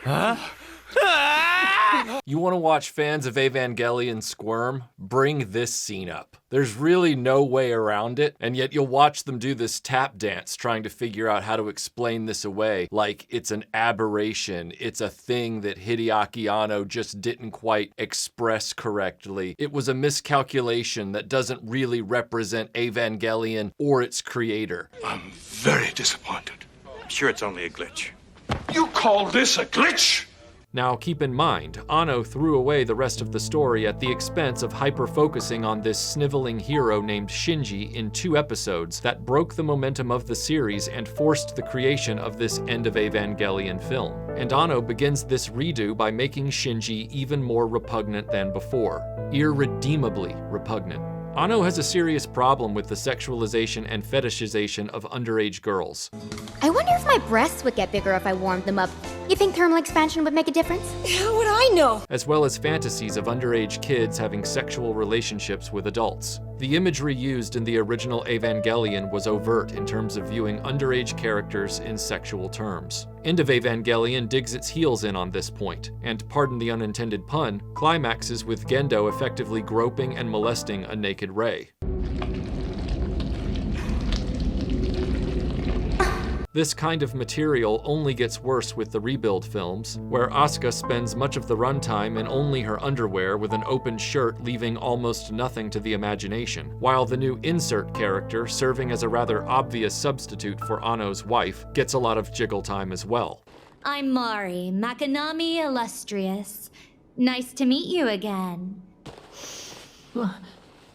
Huh? You want to watch fans of Evangelion squirm? Bring this scene up. There's really no way around it, and yet you'll watch them do this tap dance trying to figure out how to explain this away like it's an aberration, it's a thing that Hideaki Anno just didn't quite express correctly. It was a miscalculation that doesn't really represent Evangelion or its creator. I'm very disappointed. I'm sure it's only a glitch. You call this a glitch? Now keep in mind, Anno threw away the rest of the story at the expense of hyper-focusing on this sniveling hero named Shinji in 2 episodes that broke the momentum of the series and forced the creation of this End of Evangelion film. And Anno begins this redo by making Shinji even more repugnant than before. Irredeemably repugnant. Anno has a serious problem with the sexualization and fetishization of underage girls. I wonder if my breasts would get bigger if I warmed them up. You think thermal expansion would make a difference? How would I know? As well as fantasies of underage kids having sexual relationships with adults. The imagery used in the original Evangelion was overt in terms of viewing underage characters in sexual terms. End of Evangelion digs its heels in on this point, and pardon the unintended pun, climaxes with Gendo effectively groping and molesting a naked Rei. This kind of material only gets worse with the rebuild films, where Asuka spends much of the runtime in only her underwear with an open shirt leaving almost nothing to the imagination, while the new insert character, serving as a rather obvious substitute for Anno's wife, gets a lot of jiggle time as well. I'm Mari, Makanami Illustrious. Nice to meet you again.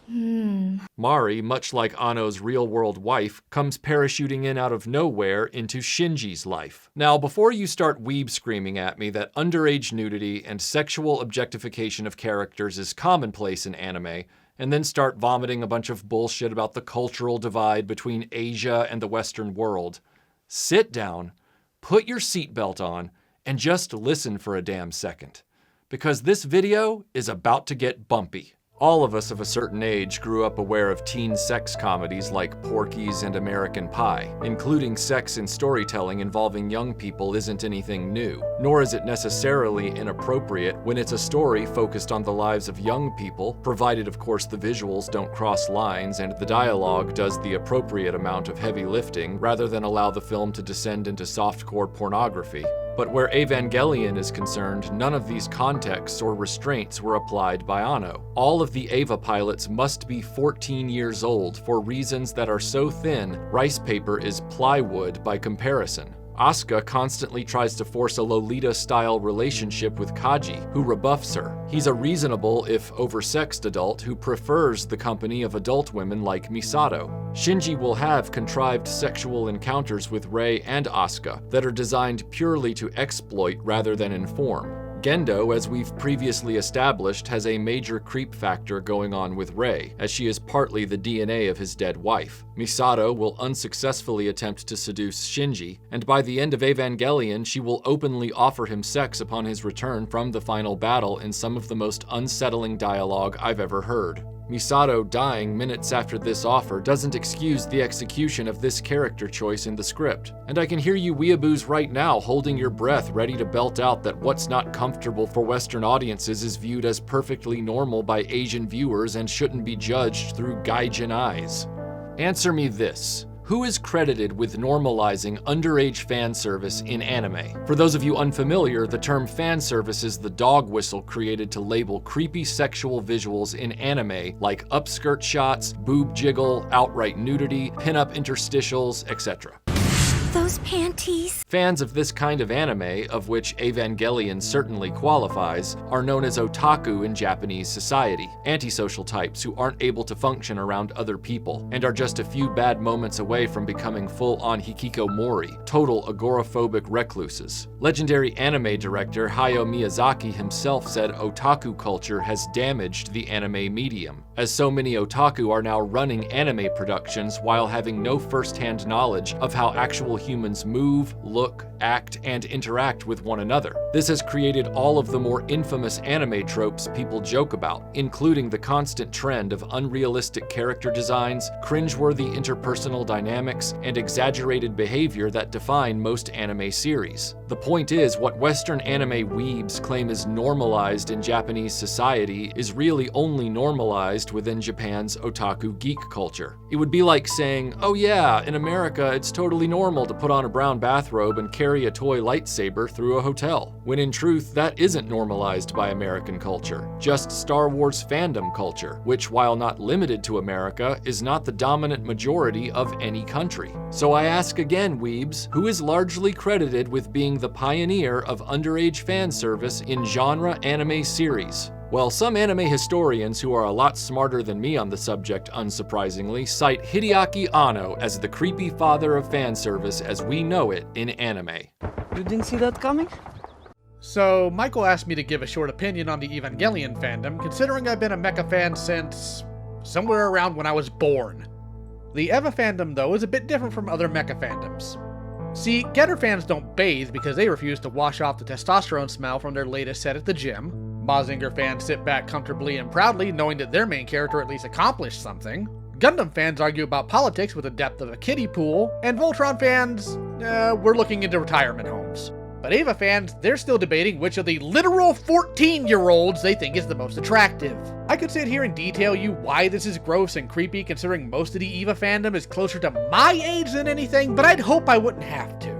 Mari, much like Anno's real-world wife, comes parachuting in out of nowhere into Shinji's life. Now, before you start weeb screaming at me that underage nudity and sexual objectification of characters is commonplace in anime, and then start vomiting a bunch of bullshit about the cultural divide between Asia and the Western world, sit down, put your seatbelt on, and just listen for a damn second. Because this video is about to get bumpy. All of us of a certain age grew up aware of teen sex comedies like Porky's and American Pie. Including sex in storytelling involving young people isn't anything new, nor is it necessarily inappropriate when it's a story focused on the lives of young people, provided of course the visuals don't cross lines and the dialogue does the appropriate amount of heavy lifting rather than allow the film to descend into softcore pornography. But where Evangelion is concerned, none of these contexts or restraints were applied by Anno. All of the Eva pilots must be 14 years old for reasons that are so thin, rice paper is plywood by comparison. Asuka constantly tries to force a Lolita-style relationship with Kaji, who rebuffs her. He's a reasonable, if oversexed adult who prefers the company of adult women like Misato. Shinji will have contrived sexual encounters with Rei and Asuka that are designed purely to exploit rather than inform. Gendo, as we've previously established, has a major creep factor going on with Rei, as she is partly the DNA of his dead wife. Misato will unsuccessfully attempt to seduce Shinji, and by the end of Evangelion, she will openly offer him sex upon his return from the final battle in some of the most unsettling dialogue I've ever heard. Misato dying minutes after this offer doesn't excuse the execution of this character choice in the script. And I can hear you weeaboos right now holding your breath ready to belt out that what's not comfortable for Western audiences is viewed as perfectly normal by Asian viewers and shouldn't be judged through gaijin eyes. Answer me this. Who is credited with normalizing underage fan service in anime? For those of you unfamiliar, the term fan service is the dog whistle created to label creepy sexual visuals in anime like upskirt shots, boob jiggle, outright nudity, pin-up interstitials, etc. Those panties. Fans of this kind of anime, of which Evangelion certainly qualifies, are known as otaku in Japanese society, antisocial types who aren't able to function around other people, and are just a few bad moments away from becoming full-on hikikomori, total agoraphobic recluses. Legendary anime director Hayao Miyazaki himself said otaku culture has damaged the anime medium, as so many otaku are now running anime productions while having no first-hand knowledge of how actual humans move, look, act, and interact with one another. This has created all of the more infamous anime tropes people joke about, including the constant trend of unrealistic character designs, cringeworthy interpersonal dynamics, and exaggerated behavior that define most anime series. The point is, what Western anime weebs claim is normalized in Japanese society is really only normalized within Japan's otaku geek culture. It would be like saying, oh yeah, in America it's totally normal to put on a brown bathrobe and carry a toy lightsaber through a hotel, when in truth that isn't normalized by American culture, just Star Wars fandom culture, which while not limited to America, is not the dominant majority of any country. So I ask again, weebs, who is largely credited with being the pioneer of underage fan service in genre anime series? Well, some anime historians who are a lot smarter than me on the subject, unsurprisingly, cite Hideaki Anno as the creepy father of fan service as we know it in anime. You didn't see that coming? So, Michael asked me to give a short opinion on the Evangelion fandom, considering I've been a mecha fan since somewhere around when I was born. The Eva fandom, though, is a bit different from other mecha fandoms. See, Getter fans don't bathe because they refuse to wash off the testosterone smell from their latest set at the gym. Mazinger fans sit back comfortably and proudly knowing that their main character at least accomplished something. Gundam fans argue about politics with the depth of a kiddie pool. And Voltron fans, we're looking into retirement homes. But Eva fans, they're still debating which of the literal 14-year-olds they think is the most attractive. I could sit here and detail you why this is gross and creepy considering most of the Eva fandom is closer to my age than anything, but I'd hope I wouldn't have to.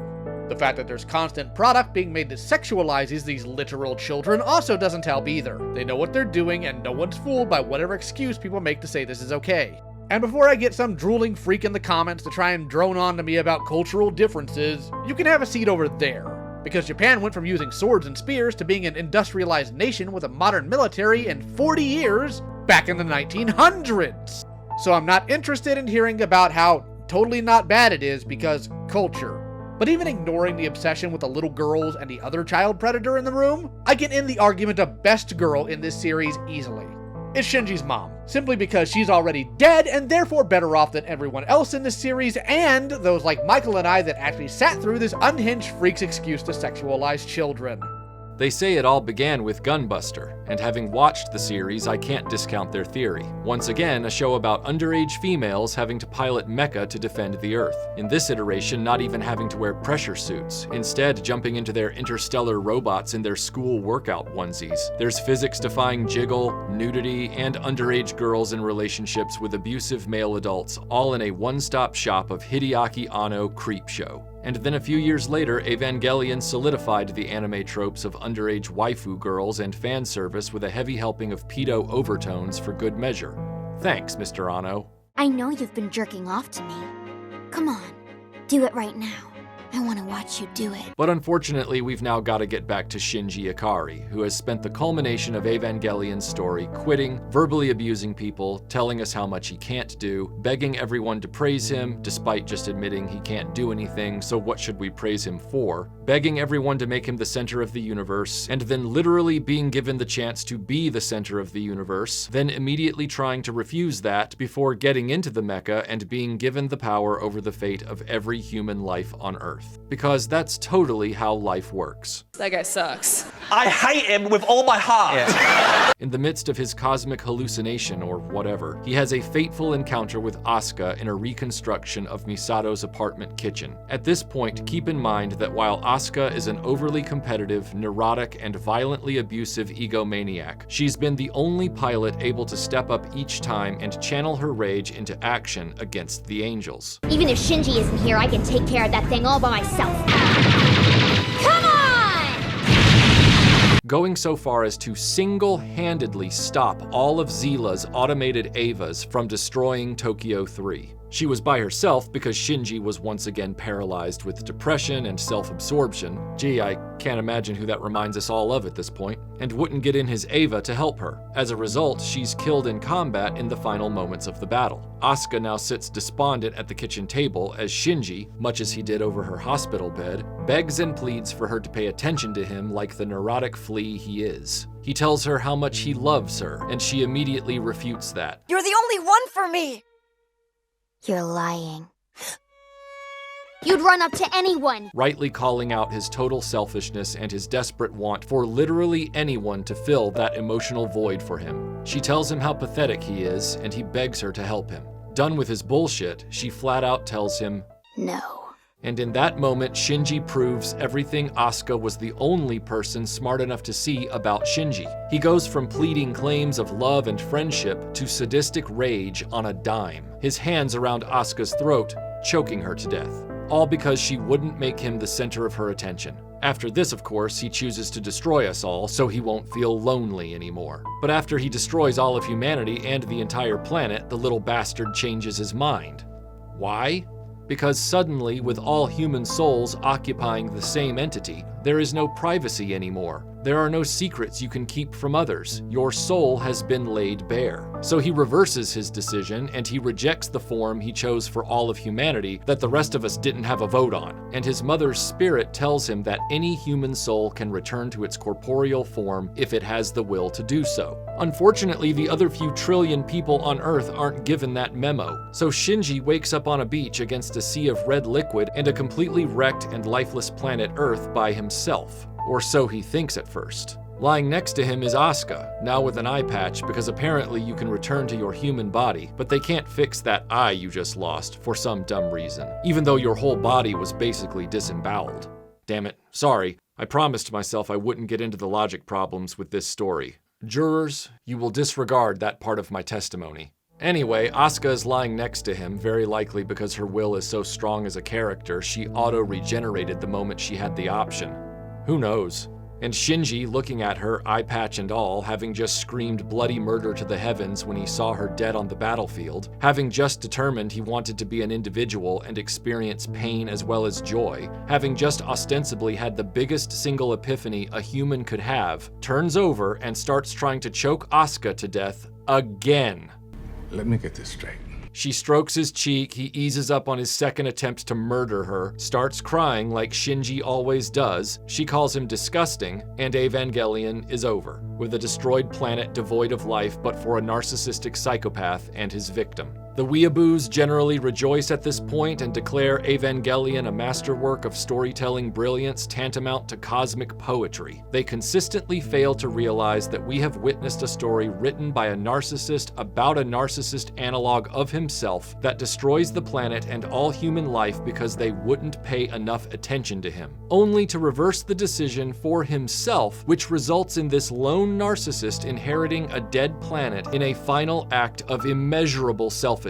The fact that there's constant product being made that sexualizes these literal children also doesn't help either. They know what they're doing and no one's fooled by whatever excuse people make to say this is okay. And before I get some drooling freak in the comments to try and drone on to me about cultural differences, you can have a seat over there. Because Japan went from using swords and spears to being an industrialized nation with a modern military in 40 years, back in the 1900s. So I'm not interested in hearing about how totally not bad it is because culture. But even ignoring the obsession with the little girls and the other child predator in the room, I can end the argument of best girl in this series easily. It's Shinji's mom, simply because she's already dead and therefore better off than everyone else in this series and those like Michael and I that actually sat through this unhinged freak's excuse to sexualize children. They say it all began with Gunbuster, and having watched the series, I can't discount their theory. Once again, a show about underage females having to pilot mecha to defend the Earth. In this iteration, not even having to wear pressure suits, instead jumping into their interstellar robots in their school workout onesies. There's physics-defying jiggle, nudity, and underage girls in relationships with abusive male adults, all in a one-stop shop of Hideaki Anno creep show. And then a few years later, Evangelion solidified the anime tropes of underage waifu girls and fan service with a heavy helping of pedo overtones for good measure. Thanks, Mr. Anno. I know you've been jerking off to me. Come on, do it right now. I want to watch you do it. But unfortunately, we've now got to get back to Shinji Ikari, who has spent the culmination of Evangelion's story quitting, verbally abusing people, telling us how much he can't do, begging everyone to praise him, despite just admitting he can't do anything, so what should we praise him for? Begging everyone to make him the center of the universe, and then literally being given the chance to be the center of the universe, then immediately trying to refuse that before getting into the mecha and being given the power over the fate of every human life on Earth. Because that's totally how life works. That guy sucks. I hate him with all my heart. In the midst of his cosmic hallucination or whatever, he has a fateful encounter with Asuka in a reconstruction of Misato's apartment kitchen. At this point, keep in mind that while Asuka is an overly competitive, neurotic, and violently abusive egomaniac, she's been the only pilot able to step up each time and channel her rage into action against the angels. Even if Shinji isn't here, I can take care of that thing all by myself. Come on! Going so far as to single-handedly stop all of Zila's automated Evas from destroying Tokyo 3. She was by herself because Shinji was once again paralyzed with depression and self-absorption. Gee, I can't imagine who that reminds us all of at this point. And wouldn't get in his Eva to help her. As a result, she's killed in combat in the final moments of the battle. Asuka now sits despondent at the kitchen table as Shinji, much as he did over her hospital bed, begs and pleads for her to pay attention to him like the neurotic flea he is. He tells her how much he loves her, and she immediately refutes that. You're the only one for me! You're lying. You'd run up to anyone! Rightly calling out his total selfishness and his desperate want for literally anyone to fill that emotional void for him. She tells him how pathetic he is, and he begs her to help him. Done with his bullshit, she flat out tells him, no. And in that moment, Shinji proves everything Asuka was the only person smart enough to see about Shinji. He goes from pleading claims of love and friendship to sadistic rage on a dime, his hands around Asuka's throat, choking her to death. All because she wouldn't make him the center of her attention. After this, of course, he chooses to destroy us all so he won't feel lonely anymore. But after he destroys all of humanity and the entire planet, the little bastard changes his mind. Why? Because suddenly, with all human souls occupying the same entity, there is no privacy anymore. There are no secrets you can keep from others. Your soul has been laid bare. So he reverses his decision and he rejects the form he chose for all of humanity that the rest of us didn't have a vote on. And his mother's spirit tells him that any human soul can return to its corporeal form if it has the will to do so. Unfortunately, the other few trillion people on Earth aren't given that memo. So Shinji wakes up on a beach against a sea of red liquid and a completely wrecked and lifeless planet Earth by himself. Or so he thinks at first. Lying next to him is Asuka, now with an eye patch because apparently you can return to your human body, but they can't fix that eye you just lost for some dumb reason, even though your whole body was basically disemboweled. Damn it, sorry. I promised myself I wouldn't get into the logic problems with this story. Jurors, you will disregard that part of my testimony. Anyway, Asuka is lying next to him, very likely because her will is so strong as a character, she auto-regenerated the moment she had the option. Who knows? And Shinji, looking at her, eye patch and all, having just screamed bloody murder to the heavens when he saw her dead on the battlefield, having just determined he wanted to be an individual and experience pain as well as joy, having just ostensibly had the biggest single epiphany a human could have, turns over and starts trying to choke Asuka to death again. Let me get this straight. She strokes his cheek, he eases up on his second attempt to murder her, starts crying like Shinji always does, she calls him disgusting, and Evangelion is over, with a destroyed planet devoid of life but for a narcissistic psychopath and his victim. The weeaboos generally rejoice at this point and declare Evangelion a masterwork of storytelling brilliance tantamount to cosmic poetry. They consistently fail to realize that we have witnessed a story written by a narcissist about a narcissist analog of himself that destroys the planet and all human life because they wouldn't pay enough attention to him, only to reverse the decision for himself, which results in this lone narcissist inheriting a dead planet in a final act of immeasurable selfishness.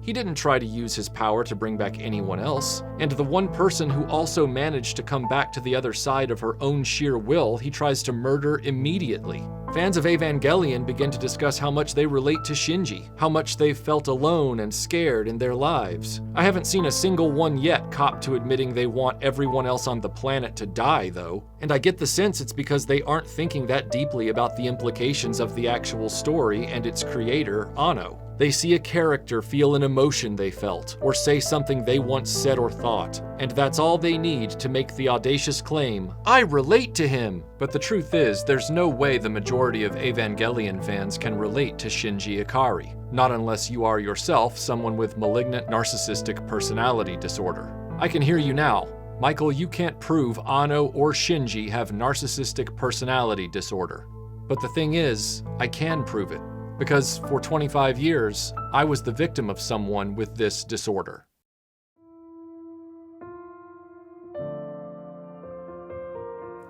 He didn't try to use his power to bring back anyone else, and the one person who also managed to come back to the other side of her own sheer will, he tries to murder immediately. Fans of Evangelion begin to discuss how much they relate to Shinji, how much they've felt alone and scared in their lives. I haven't seen a single one yet cop to admitting they want everyone else on the planet to die, though, and I get the sense it's because they aren't thinking that deeply about the implications of the actual story and its creator, Anno. They see a character feel an emotion they felt, or say something they once said or thought, and that's all they need to make the audacious claim, "I relate to him!" But the truth is, there's no way the majority of Evangelion fans can relate to Shinji Ikari, not unless you are yourself someone with malignant narcissistic personality disorder. I can hear you now. Michael, you can't prove Anno or Shinji have narcissistic personality disorder. But the thing is, I can prove it. Because for 25 years, I was the victim of someone with this disorder.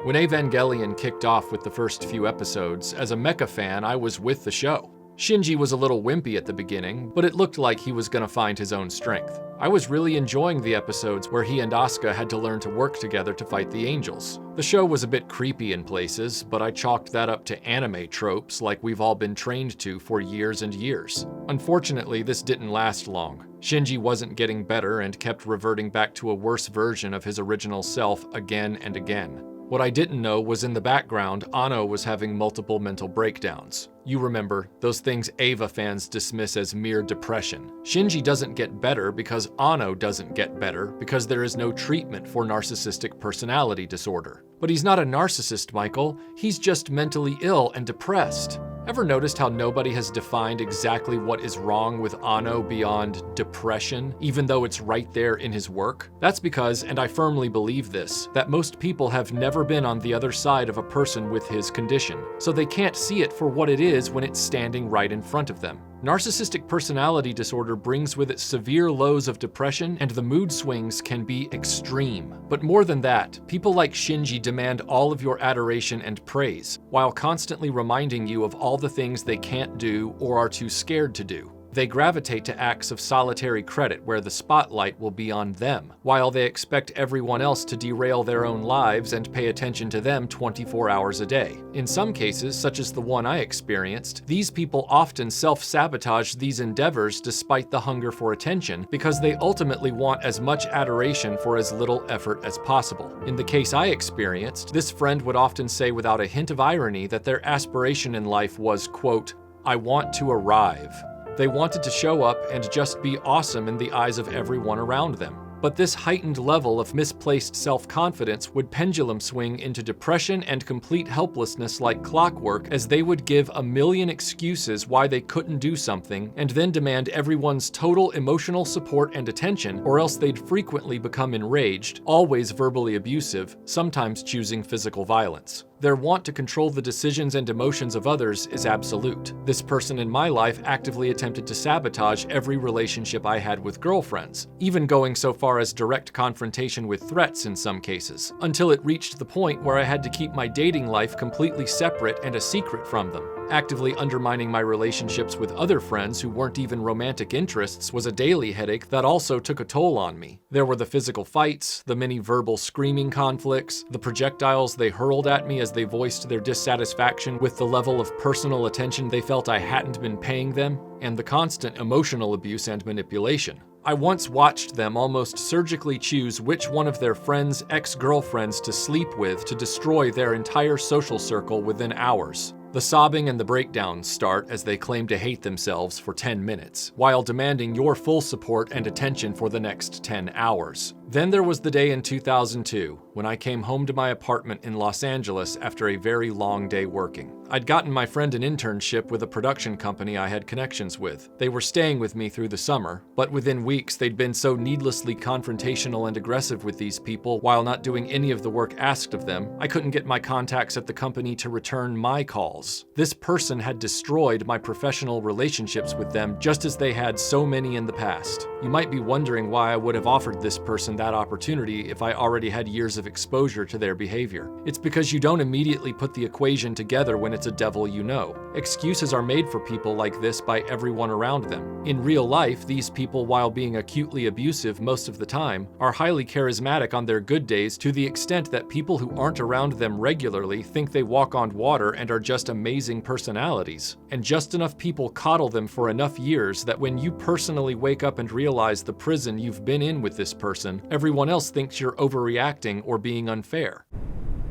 When Evangelion kicked off with the first few episodes, as a mecha fan, I was with the show. Shinji was a little wimpy at the beginning, but it looked like he was gonna find his own strength. I was really enjoying the episodes where he and Asuka had to learn to work together to fight the angels. The show was a bit creepy in places, but I chalked that up to anime tropes like we've all been trained to for years and years. Unfortunately, this didn't last long. Shinji wasn't getting better and kept reverting back to a worse version of his original self again and again. What I didn't know was in the background, Anno was having multiple mental breakdowns. You remember, those things Eva fans dismiss as mere depression. Shinji doesn't get better because Anno doesn't get better because there is no treatment for narcissistic personality disorder. But he's not a narcissist, Michael. He's just mentally ill and depressed. Ever noticed how nobody has defined exactly what is wrong with Anno beyond depression, even though it's right there in his work? That's because, and I firmly believe this, that most people have never been on the other side of a person with his condition, so they can't see it for what it is when it's standing right in front of them. Narcissistic personality disorder brings with it severe lows of depression, and the mood swings can be extreme. But more than that, people like Shinji demand all of your adoration and praise, while constantly reminding you of all the things they can't do or are too scared to do. They gravitate to acts of solitary credit where the spotlight will be on them, while they expect everyone else to derail their own lives and pay attention to them 24 hours a day. In some cases, such as the one I experienced, these people often self-sabotage these endeavors despite the hunger for attention because they ultimately want as much adoration for as little effort as possible. In the case I experienced, this friend would often say without a hint of irony that their aspiration in life was, quote, "I want to arrive." They wanted to show up and just be awesome in the eyes of everyone around them. But this heightened level of misplaced self-confidence would pendulum swing into depression and complete helplessness like clockwork as they would give a million excuses why they couldn't do something and then demand everyone's total emotional support and attention, or else they'd frequently become enraged, always verbally abusive, sometimes choosing physical violence. Their want to control the decisions and emotions of others is absolute. This person in my life actively attempted to sabotage every relationship I had with girlfriends, even going so far as direct confrontation with threats in some cases, until it reached the point where I had to keep my dating life completely separate and a secret from them. Actively undermining my relationships with other friends who weren't even romantic interests was a daily headache that also took a toll on me. There were the physical fights, the many verbal screaming conflicts, the projectiles they hurled at me as they voiced their dissatisfaction with the level of personal attention they felt I hadn't been paying them, and the constant emotional abuse and manipulation. I once watched them almost surgically choose which one of their friends' ex-girlfriends to sleep with to destroy their entire social circle within hours. The sobbing and the breakdowns start as they claim to hate themselves for 10 minutes, while demanding your full support and attention for the next 10 hours. Then there was the day in 2002 when I came home to my apartment in Los Angeles after a very long day working. I'd gotten my friend an internship with a production company I had connections with. They were staying with me through the summer, but within weeks they'd been so needlessly confrontational and aggressive with these people while not doing any of the work asked of them, I couldn't get my contacts at the company to return my calls. This person had destroyed my professional relationships with them just as they had so many in the past. You might be wondering why I would have offered this person that opportunity if I already had years of exposure to their behavior. It's because you don't immediately put the equation together when it's a devil you know. Excuses are made for people like this by everyone around them. In real life, these people, while being acutely abusive most of the time, are highly charismatic on their good days to the extent that people who aren't around them regularly think they walk on water and are just amazing personalities. And just enough people coddle them for enough years that when you personally wake up and realize the prison you've been in with this person, everyone else thinks you're overreacting or being unfair.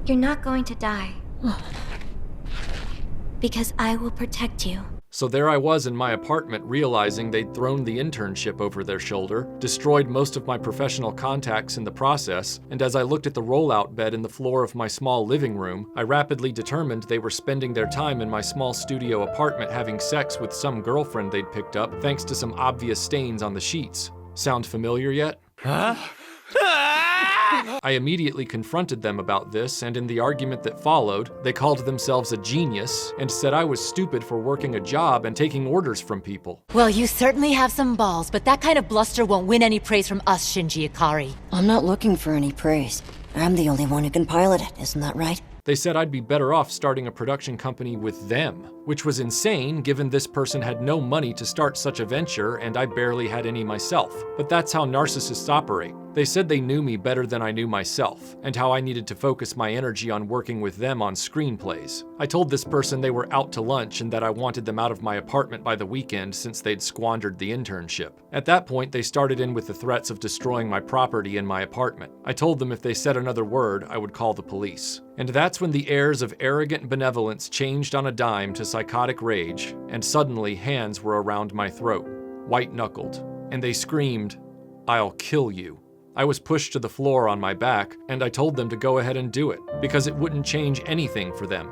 You're not going to die. Because I will protect you. So there I was in my apartment realizing they'd thrown the internship over their shoulder, destroyed most of my professional contacts in the process, and as I looked at the rollout bed in the floor of my small living room, I rapidly determined they were spending their time in my small studio apartment having sex with some girlfriend they'd picked up thanks to some obvious stains on the sheets. Sound familiar yet? Huh? I immediately confronted them about this, and in the argument that followed, they called themselves a genius and said I was stupid for working a job and taking orders from people. Well, you certainly have some balls, but that kind of bluster won't win any praise from us, Shinji Ikari. I'm not looking for any praise. I'm the only one who can pilot it, isn't that right? They said I'd be better off starting a production company with them, which was insane given this person had no money to start such a venture and I barely had any myself. But that's how narcissists operate. They said they knew me better than I knew myself, and how I needed to focus my energy on working with them on screenplays. I told this person they were out to lunch and that I wanted them out of my apartment by the weekend since they'd squandered the internship. At that point, they started in with the threats of destroying my property in my apartment. I told them if they said another word, I would call the police. And that's when the airs of arrogant benevolence changed on a dime to psychotic rage, and suddenly hands were around my throat, white-knuckled, and they screamed, "I'll kill you." I was pushed to the floor on my back, and I told them to go ahead and do it, because it wouldn't change anything for them.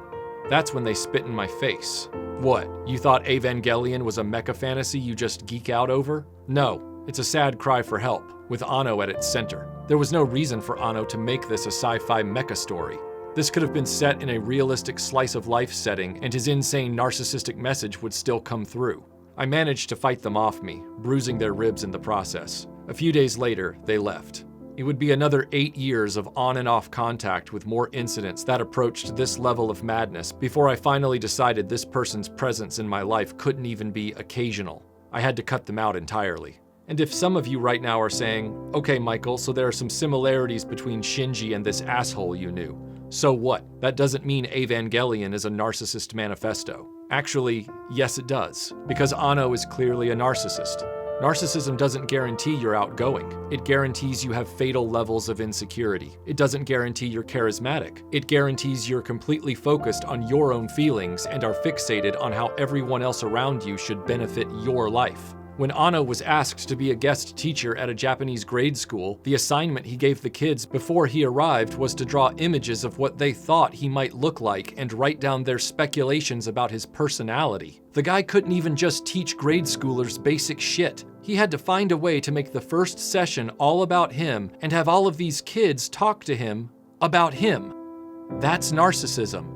That's when they spit in my face. What, you thought Evangelion was a mecha fantasy you just geek out over? No, it's a sad cry for help, with Anno at its center. There was no reason for Anno to make this a sci-fi mecha story. This could have been set in a realistic slice-of-life setting, and his insane narcissistic message would still come through. I managed to fight them off me, bruising their ribs in the process. A few days later, they left. It would be another 8 years of on and off contact with more incidents that approached this level of madness before I finally decided this person's presence in my life couldn't even be occasional. I had to cut them out entirely. And if some of you right now are saying, okay, Michael, so there are some similarities between Shinji and this asshole you knew. So what? That doesn't mean Evangelion is a narcissist manifesto. Actually, yes it does, because Anno is clearly a narcissist. Narcissism doesn't guarantee you're outgoing. It guarantees you have fatal levels of insecurity. It doesn't guarantee you're charismatic. It guarantees you're completely focused on your own feelings and are fixated on how everyone else around you should benefit your life. When Anno was asked to be a guest teacher at a Japanese grade school, the assignment he gave the kids before he arrived was to draw images of what they thought he might look like and write down their speculations about his personality. The guy couldn't even just teach grade schoolers basic shit. He had to find a way to make the first session all about him and have all of these kids talk to him about him. That's narcissism.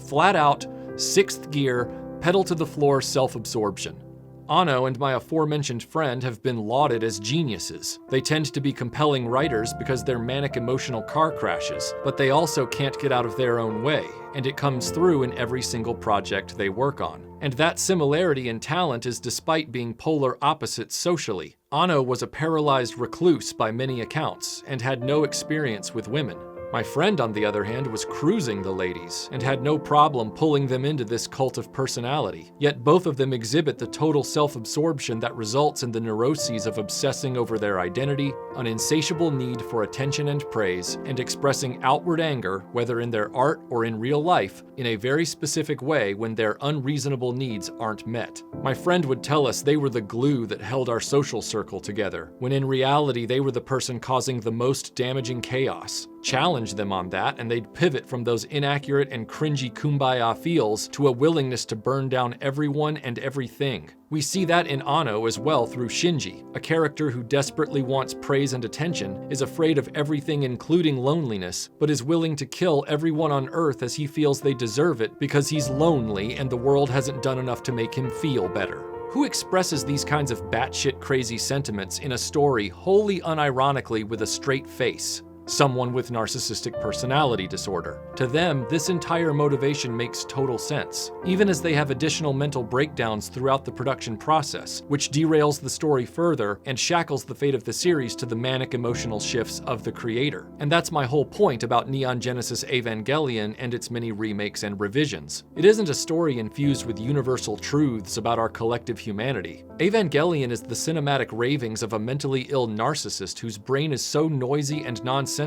Flat out, sixth gear, pedal to the floor self-absorption. Anno and my aforementioned friend have been lauded as geniuses. They tend to be compelling writers because they're manic emotional car crashes, but they also can't get out of their own way, and it comes through in every single project they work on. And that similarity in talent is despite being polar opposites socially. Anno was a paralyzed recluse by many accounts and had no experience with women. My friend, on the other hand, was cruising the ladies and had no problem pulling them into this cult of personality. Yet both of them exhibit the total self-absorption that results in the neuroses of obsessing over their identity, an insatiable need for attention and praise, and expressing outward anger, whether in their art or in real life, in a very specific way when their unreasonable needs aren't met. My friend would tell us they were the glue that held our social circle together, when in reality they were the person causing the most damaging chaos. Challenge them on that, and they'd pivot from those inaccurate and cringy kumbaya feels to a willingness to burn down everyone and everything. We see that in Anno as well through Shinji, a character who desperately wants praise and attention, is afraid of everything including loneliness, but is willing to kill everyone on Earth as he feels they deserve it because he's lonely and the world hasn't done enough to make him feel better. Who expresses these kinds of batshit crazy sentiments in a story wholly unironically with a straight face? Someone with narcissistic personality disorder. To them, this entire motivation makes total sense, even as they have additional mental breakdowns throughout the production process, which derails the story further and shackles the fate of the series to the manic emotional shifts of the creator. And that's my whole point about Neon Genesis Evangelion and its many remakes and revisions. It isn't a story infused with universal truths about our collective humanity. Evangelion is the cinematic ravings of a mentally ill narcissist whose brain is so noisy and nonsensical.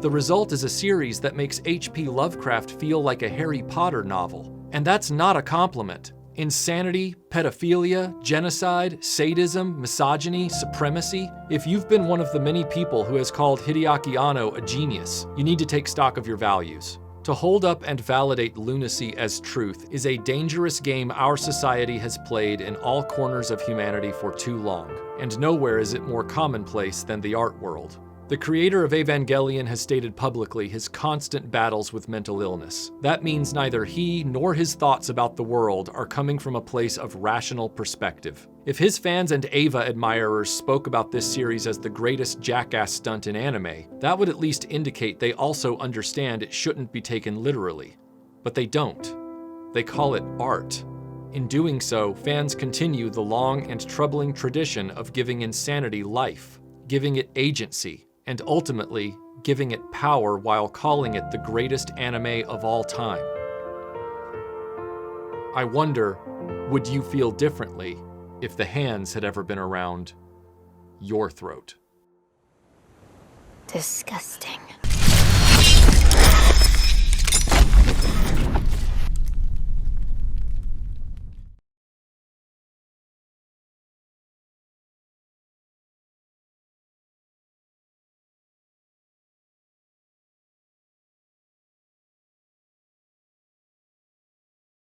The result is a series that makes H.P. Lovecraft feel like a Harry Potter novel. And that's not a compliment. Insanity, pedophilia, genocide, sadism, misogyny, supremacy. If you've been one of the many people who has called Hideaki Anno a genius, you need to take stock of your values. To hold up and validate lunacy as truth is a dangerous game our society has played in all corners of humanity for too long, and nowhere is it more commonplace than the art world. The creator of Evangelion has stated publicly his constant battles with mental illness. That means neither he nor his thoughts about the world are coming from a place of rational perspective. If his fans and Eva admirers spoke about this series as the greatest jackass stunt in anime, that would at least indicate they also understand it shouldn't be taken literally. But they don't. They call it art. In doing so, fans continue the long and troubling tradition of giving insanity life, giving it agency, and ultimately giving it power while calling it the greatest anime of all time. I wonder, would you feel differently if the hands had ever been around your throat? Disgusting.